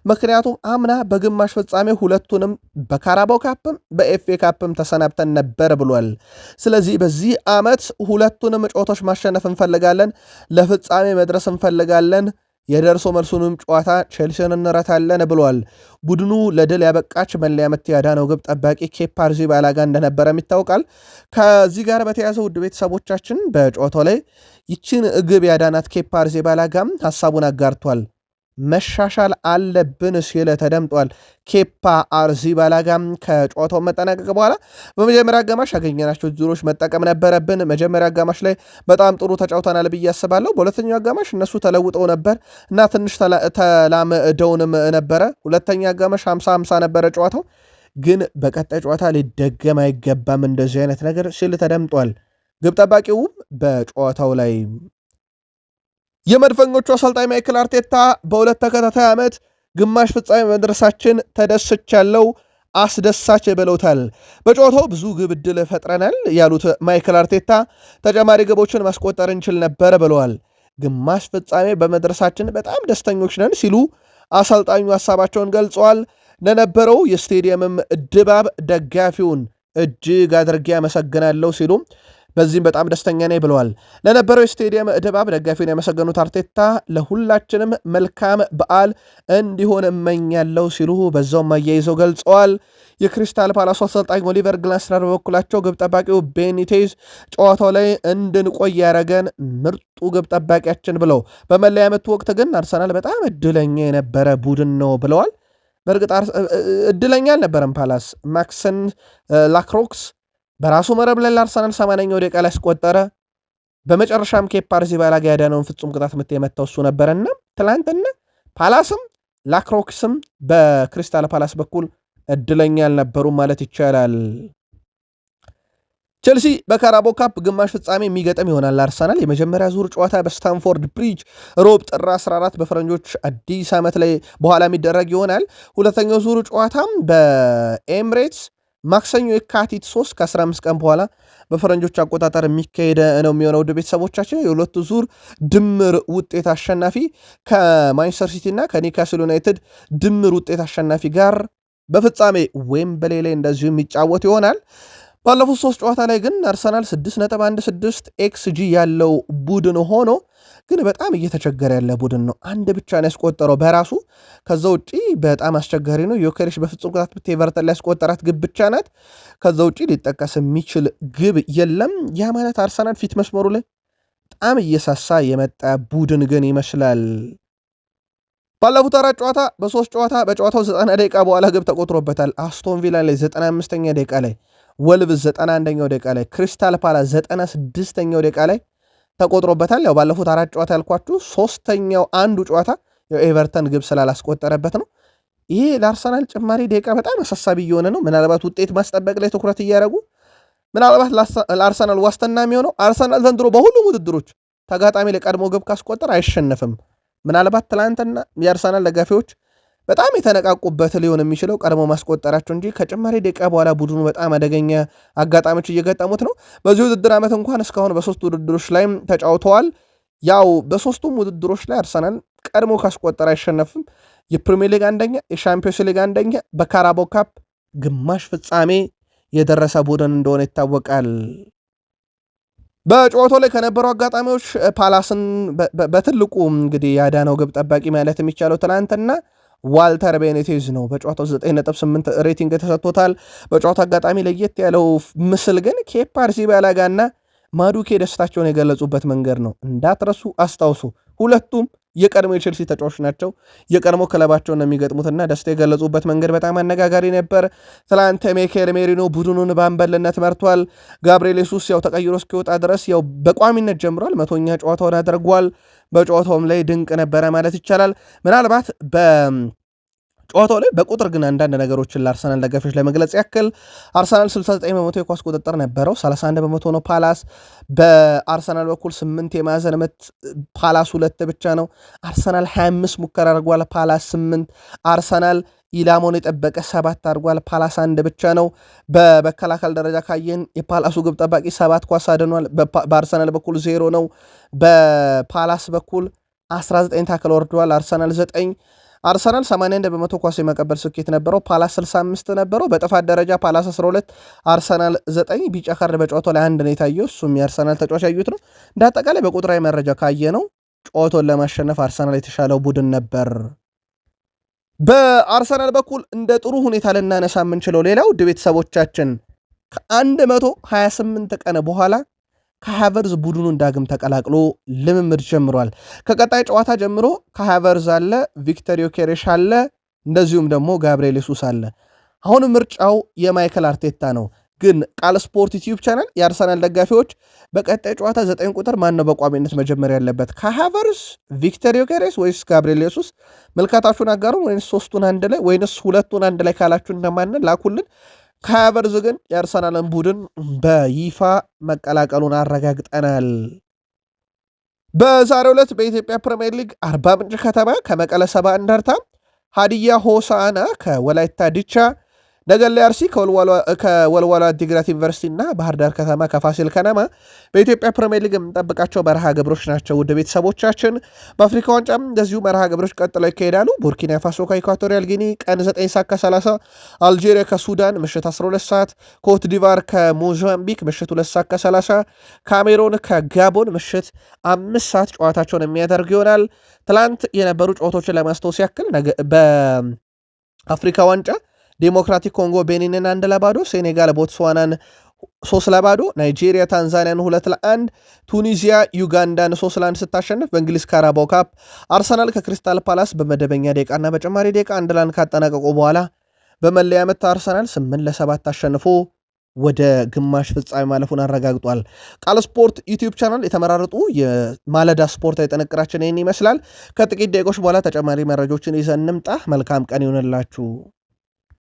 ምክንያቱም አምና በግማሽ ፍጻሜ ሁለቱንም በካራባው ካፕም በኤፍኤ ካፕም ተሰናብተን ነበር ብሏል። ስለዚህ በዚህ ዓመት ሁለቱንም ጨዋታዎች ማሸነፍ እንፈልጋለን፣ ለፍጻሜ መድረስ እንፈልጋለን፣ የደርሶ መልሱንም ጨዋታ ቼልሲን እንረታለን ብሏል። ቡድኑ ለድል ያበቃች መለያ ምት ያዳነው ግብ ጠባቂ ኬፓ አሪዛባላጋ እንደነበረም ይታወቃል። ከዚህ ጋር በተያያዘ ውድ ቤተሰቦቻችን በጨዋታው ላይ ይችን ግብ ያዳናት ኬፓ አሪዛባላጋም ሀሳቡን አጋርቷል። መሻሻል አለብን ሲል ተደምጧል። ኬፓ አሪዛባላጋም ከጨዋታው መጠናቀቅ በኋላ በመጀመሪያ አጋማሽ ያገኘናቸው ዙሮች መጠቀም ነበረብን። መጀመሪያ አጋማሽ ላይ በጣም ጥሩ ተጫውተናል ብዬ አስባለሁ። በሁለተኛው አጋማሽ እነሱ ተለውጠው ነበር እና ትንሽ ተላምደውንም ነበረ። ሁለተኛ አጋማሽ 50-50 ነበረ ጨዋታው። ግን በቀጣይ ጨዋታ ሊደገም አይገባም እንደዚህ አይነት ነገር ሲል ተደምጧል። ግብ ጠባቂውም በጨዋታው ላይ የመድፈኞቹ አሰልጣኝ ማይክል አርቴታ በሁለት ተከታታይ ዓመት ግማሽ ፍጻሜ መድረሳችን ተደስቻለሁ፣ አስደሳች ብለውታል። በጨዋታው ብዙ ግብ ዕድል ፈጥረናል ያሉት ማይክል አርቴታ ተጨማሪ ግቦችን ማስቆጠር እንችል ነበር ብለዋል። ግማሽ ፍጻሜ በመድረሳችን በጣም ደስተኞች ነን ሲሉ አሰልጣኙ ሀሳባቸውን ገልጸዋል። ለነበረው የስቴዲየምም ድባብ ደጋፊውን እጅግ አድርጌ አመሰግናለሁ ሲሉ በዚህም በጣም ደስተኛ ነኝ ብለዋል። ለነበረው የስቴዲየም ድባብ ደጋፊውን ያመሰገኑት አርቴታ ለሁላችንም መልካም በዓል እንዲሆን እመኛለሁ ሲሉ በዛውም አያይዘው ገልጸዋል። የክሪስታል ፓላሱ አሰልጣኝ ኦሊቨር ግላስነር በበኩላቸው ግብ ጠባቂው ቤኒቴዝ ጨዋታው ላይ እንድንቆይ ያደረገን ምርጡ ግብ ጠባቂያችን ብለው በመለያ ምቱ ወቅት ግን አርሰናል በጣም እድለኛ የነበረ ቡድን ነው ብለዋል። በእርግጥ እድለኛ አልነበረም ፓላስ። ማክሰን ላክሮክስ በራሱ መረብ ላይ ለአርሰናል 80ኛው ደቂቃ ላይ አስቆጠረ። በመጨረሻም ኬፓ አሪዛባላጋ ያዳነውን ፍጹም ቅጣት ምት የመታው እሱ ነበረና ትላንትና ፓላስም ላክሮክስም በክሪስታል ፓላስ በኩል እድለኛ አልነበሩም ማለት ይቻላል። ቼልሲ በካራቦ ካፕ ግማሽ ፍጻሜ የሚገጥም ይሆናል አርሰናል። የመጀመሪያ ዙር ጨዋታ በስታንፎርድ ብሪጅ ሮብ ጥር 14 በፈረንጆች አዲስ ዓመት ላይ በኋላ የሚደረግ ይሆናል። ሁለተኛው ዙር ጨዋታም በኤምሬትስ ማክሰኞ የካቲት 3 ከ15 ቀን በኋላ በፈረንጆች አቆጣጠር የሚካሄደ ነው የሚሆነው። ወደ ቤተሰቦቻችን የሁለቱ ዙር ድምር ውጤት አሸናፊ ከማንቸስተር ሲቲ እና ከኒውካስል ዩናይትድ ድምር ውጤት አሸናፊ ጋር በፍጻሜ ዌምብሌ ላይ እንደዚሁ የሚጫወት ይሆናል። ባለፉት 3 ጨዋታ ላይ ግን አርሰናል 6.16 ኤክስጂ ያለው ቡድን ሆኖ ግን በጣም እየተቸገረ ያለ ቡድን ነው። አንድ ብቻ ነው ያስቆጠረው በራሱ። ከዛ ውጪ በጣም አስቸጋሪ ነው። ዮኬሬሽ በፍጹም ቅጣት ምት ኤቨርተን ላይ ያስቆጠራት ግብ ብቻ ናት። ከዛ ውጪ ሊጠቀስ የሚችል ግብ የለም። ያ ማለት አርሰናል ፊት መስመሩ ላይ በጣም እየሳሳ የመጣ ቡድን ግን ይመስላል። ባለፉት 4 ጨዋታ በ3 ጨዋታ በጨዋታው 90 ደቂቃ በኋላ ግብ ተቆጥሮበታል። አስቶን ቪላ ላይ 95ኛ ደቂቃ ላይ፣ ወልቭስ 91ኛው ደቂቃ ላይ፣ ክሪስታል ፓላስ 96ኛው ደቂቃ ላይ ተቆጥሮበታል። ያው ባለፉት 4 ጨዋታ ያልኳችሁ ሶስተኛው አንዱ ጨዋታ ኤቨርተን ግብ ስላላስቆጠረበት ነው። ይሄ ለአርሰናል ጭማሪ ደቂቃ በጣም አሳሳቢ እየሆነ ነው። ምናልባት ውጤት ማስጠበቅ ላይ ትኩረት እያደረጉ ምናልባት ለአርሰናል ዋስትና የሚሆነው አርሰናል ዘንድሮ በሁሉም ውድድሮች ተጋጣሚ ለቀድሞ ግብ ካስቆጠር አይሸነፍም። ምናልባት ትላንትና የአርሰናል ደጋፊዎች በጣም የተነቃቁበት ሊሆን የሚችለው ቀድሞ ማስቆጠራቸው እንጂ ከጭማሪ ደቂቃ በኋላ ቡድኑ በጣም አደገኛ አጋጣሚዎች እየገጠሙት ነው። በዚህ ውድድር ዓመት እንኳን እስካሁን በ3 ውድድሮች ላይም ተጫውተዋል። ያው በ3ቱም ውድድሮች ላይ አርሰናል ቀድሞ ካስቆጠረ አይሸነፍም። የፕሪሚየር ሊግ አንደኛ፣ የሻምፒዮንስ ሊግ አንደኛ፣ በካራባኦ ካፕ ግማሽ ፍጻሜ የደረሰ ቡድን እንደሆነ ይታወቃል። በጨዋታው ላይ ከነበሩ አጋጣሚዎች ፓላስን በትልቁ እንግዲህ ያዳነው ግብ ጠባቂ ማለት የሚቻለው ትናንትና ዋልተር ቤኔቴዝ ነው። በጨዋታው 9.8 ሬቲንግ ተሰጥቶታል። በጨዋታው አጋጣሚ ለየት ያለው ምስል ግን ኬፓ አሪዛባላጋና ማዱኬ ደስታቸውን የገለጹበት መንገድ ነው። እንዳትረሱ አስታውሱ፣ ሁለቱም የቀድሞ የቼልሲ ተጫዋች ናቸው። የቀድሞ ክለባቸውን የሚገጥሙትና ደስታ የገለጹበት መንገድ በጣም አነጋጋሪ ነበር። ትላንት ሚኬል ሜሪኖ ቡድኑን በአምበልነት መርቷል። ጋብርኤል ሱስ ያው ተቀይሮ እስኪወጣ ድረስ ያው በቋሚነት ጀምሯል። 100ኛ ጨዋታውን አድርጓል። በጨዋታውም ላይ ድንቅ ነበረ ማለት ይቻላል። ምናልባት ጨዋታው ላይ በቁጥር ግን አንዳንድ ነገሮችን ለአርሰናል ደጋፊዎች ለመግለጽ ያክል አርሰናል 69 በመቶ የኳስ ቁጥጥር ነበረው፣ 31 በመቶ ነው ፓላስ። በአርሰናል በኩል 8 የማዕዘን ምት፣ ፓላስ 2 ብቻ ነው። አርሰናል 25 ሙከራ አድርጓል፣ ፓላስ 8። አርሰናል ኢላማውን የጠበቀ 7 አድርጓል፣ ፓላስ 1 ብቻ ነው። በመከላከል ደረጃ ካየን የፓላሱ ግብ ጠባቂ 7 ኳስ አድኗል፣ በአርሰናል በኩል 0 ነው። በፓላስ በኩል 19 ታክል ወርደዋል፣ አርሰናል 9። አርሰናል 81 በመቶ ኳስ የመቀበል ስኬት ነበረው፣ ፓላስ 65 ነበረው። በጥፋት ደረጃ ፓላስ 12 አርሰናል 9። ቢጫ ካርድ በጨዋታው ላይ አንድ ነው የታየው፣ እሱም የአርሰናል ተጫዋች ያዩት ነው። እንደ አጠቃላይ በቁጥራዊ መረጃ ካየ ነው ጨዋታውን ለማሸነፍ አርሰናል የተሻለው ቡድን ነበር። በአርሰናል በኩል እንደ ጥሩ ሁኔታ ልናነሳ የምንችለው ሌላው ውድ ቤተሰቦቻችን ከ128 ቀን በኋላ ከሃቨርዝ ቡድኑን ዳግም ተቀላቅሎ ልምምድ ጀምሯል። ከቀጣይ ጨዋታ ጀምሮ ከሃቨርዝ አለ፣ ቪክተር ዮኬሬሽ አለ፣ እንደዚሁም ደግሞ ጋብርኤል ሱስ አለ። አሁን ምርጫው የማይክል አርቴታ ነው። ግን ቃል ስፖርት ዩቲዩብ ቻናል የአርሰናል ደጋፊዎች በቀጣይ ጨዋታ 9 ቁጥር ማን ነው በቋሚነት መጀመር ያለበት ከሃቨርዝ፣ ቪክተር ዮኬሬስ ወይስ ጋብርኤል ሱስ? መልካታችሁን አጋሩን። ወይንስ 3ቱን አንድ ላይ ወይንስ 2ቱን አንድ ላይ ካላችሁ እንደማንን ላኩልን። ከሃቨርዝ ግን የአርሰናልን ቡድን በይፋ መቀላቀሉን አረጋግጠናል። በዛሬው ዕለት በኢትዮጵያ ፕሪሚየር ሊግ አርባ ምንጭ ከተማ ከመቀለ ሰባ እንደርታ፣ ሀዲያ ሆሳዕና ከወላይታ ዲቻ፣ ነገሌ አርሲ ከወልዋሎ ዓዲግራት ዩኒቨርሲቲ እና ባህር ዳር ከተማ ከፋሲል ከነማ በኢትዮጵያ ፕሪሚየር ሊግ የምንጠብቃቸው መርሃ ግብሮች ናቸው። ውድ ቤተሰቦቻችን በአፍሪካ ዋንጫም እንደዚሁ መርሃ ግብሮች ቀጥለው ይካሄዳሉ። ቡርኪና ፋሶ ከኢኳቶሪያል ጊኒ ቀን 9 ሰዓት ከ30፣ አልጄሪያ ከሱዳን ምሽት 12 ሰዓት፣ ኮት ዲቫር ከሞዛምቢክ ምሽት 2 ሰዓት ከ30፣ ካሜሮን ከጋቦን ምሽት 5 ሰዓት ጨዋታቸውን የሚያደርግ ይሆናል። ትላንት የነበሩ ጨዋታዎችን ለማስታወስ ያክል በአፍሪካ ዋንጫ ዴሞክራቲክ ኮንጎ ቤኒንን 1-0፣ ሴኔጋል ቦትስዋናን 3-0፣ ናይጄሪያ ታንዛኒያን 2-1፣ ቱኒዚያ ዩጋንዳን 3-1 ስታሸንፍ በእንግሊዝ ካራባኦ ካፕ አርሰናል ከክሪስታል ፓላስ በመደበኛ ደቂቃና በጨማሪ ደቂቃ 1-1 ካጠናቀቁ በኋላ በመለያ ምት አርሰናል 8-7 አሸንፎ ወደ ግማሽ ፍጻሜ ማለፉን አረጋግጧል። ቃል ስፖርት ዩቲዩብ ቻናል የተመራረጡ የማለዳ ስፖርታዊ ጥንቅራችን ይህን ይመስላል። ከጥቂት ደቂቆች በኋላ ተጨማሪ መረጃዎችን ይዘን እንምጣ። መልካም ቀን ይሆንላችሁ።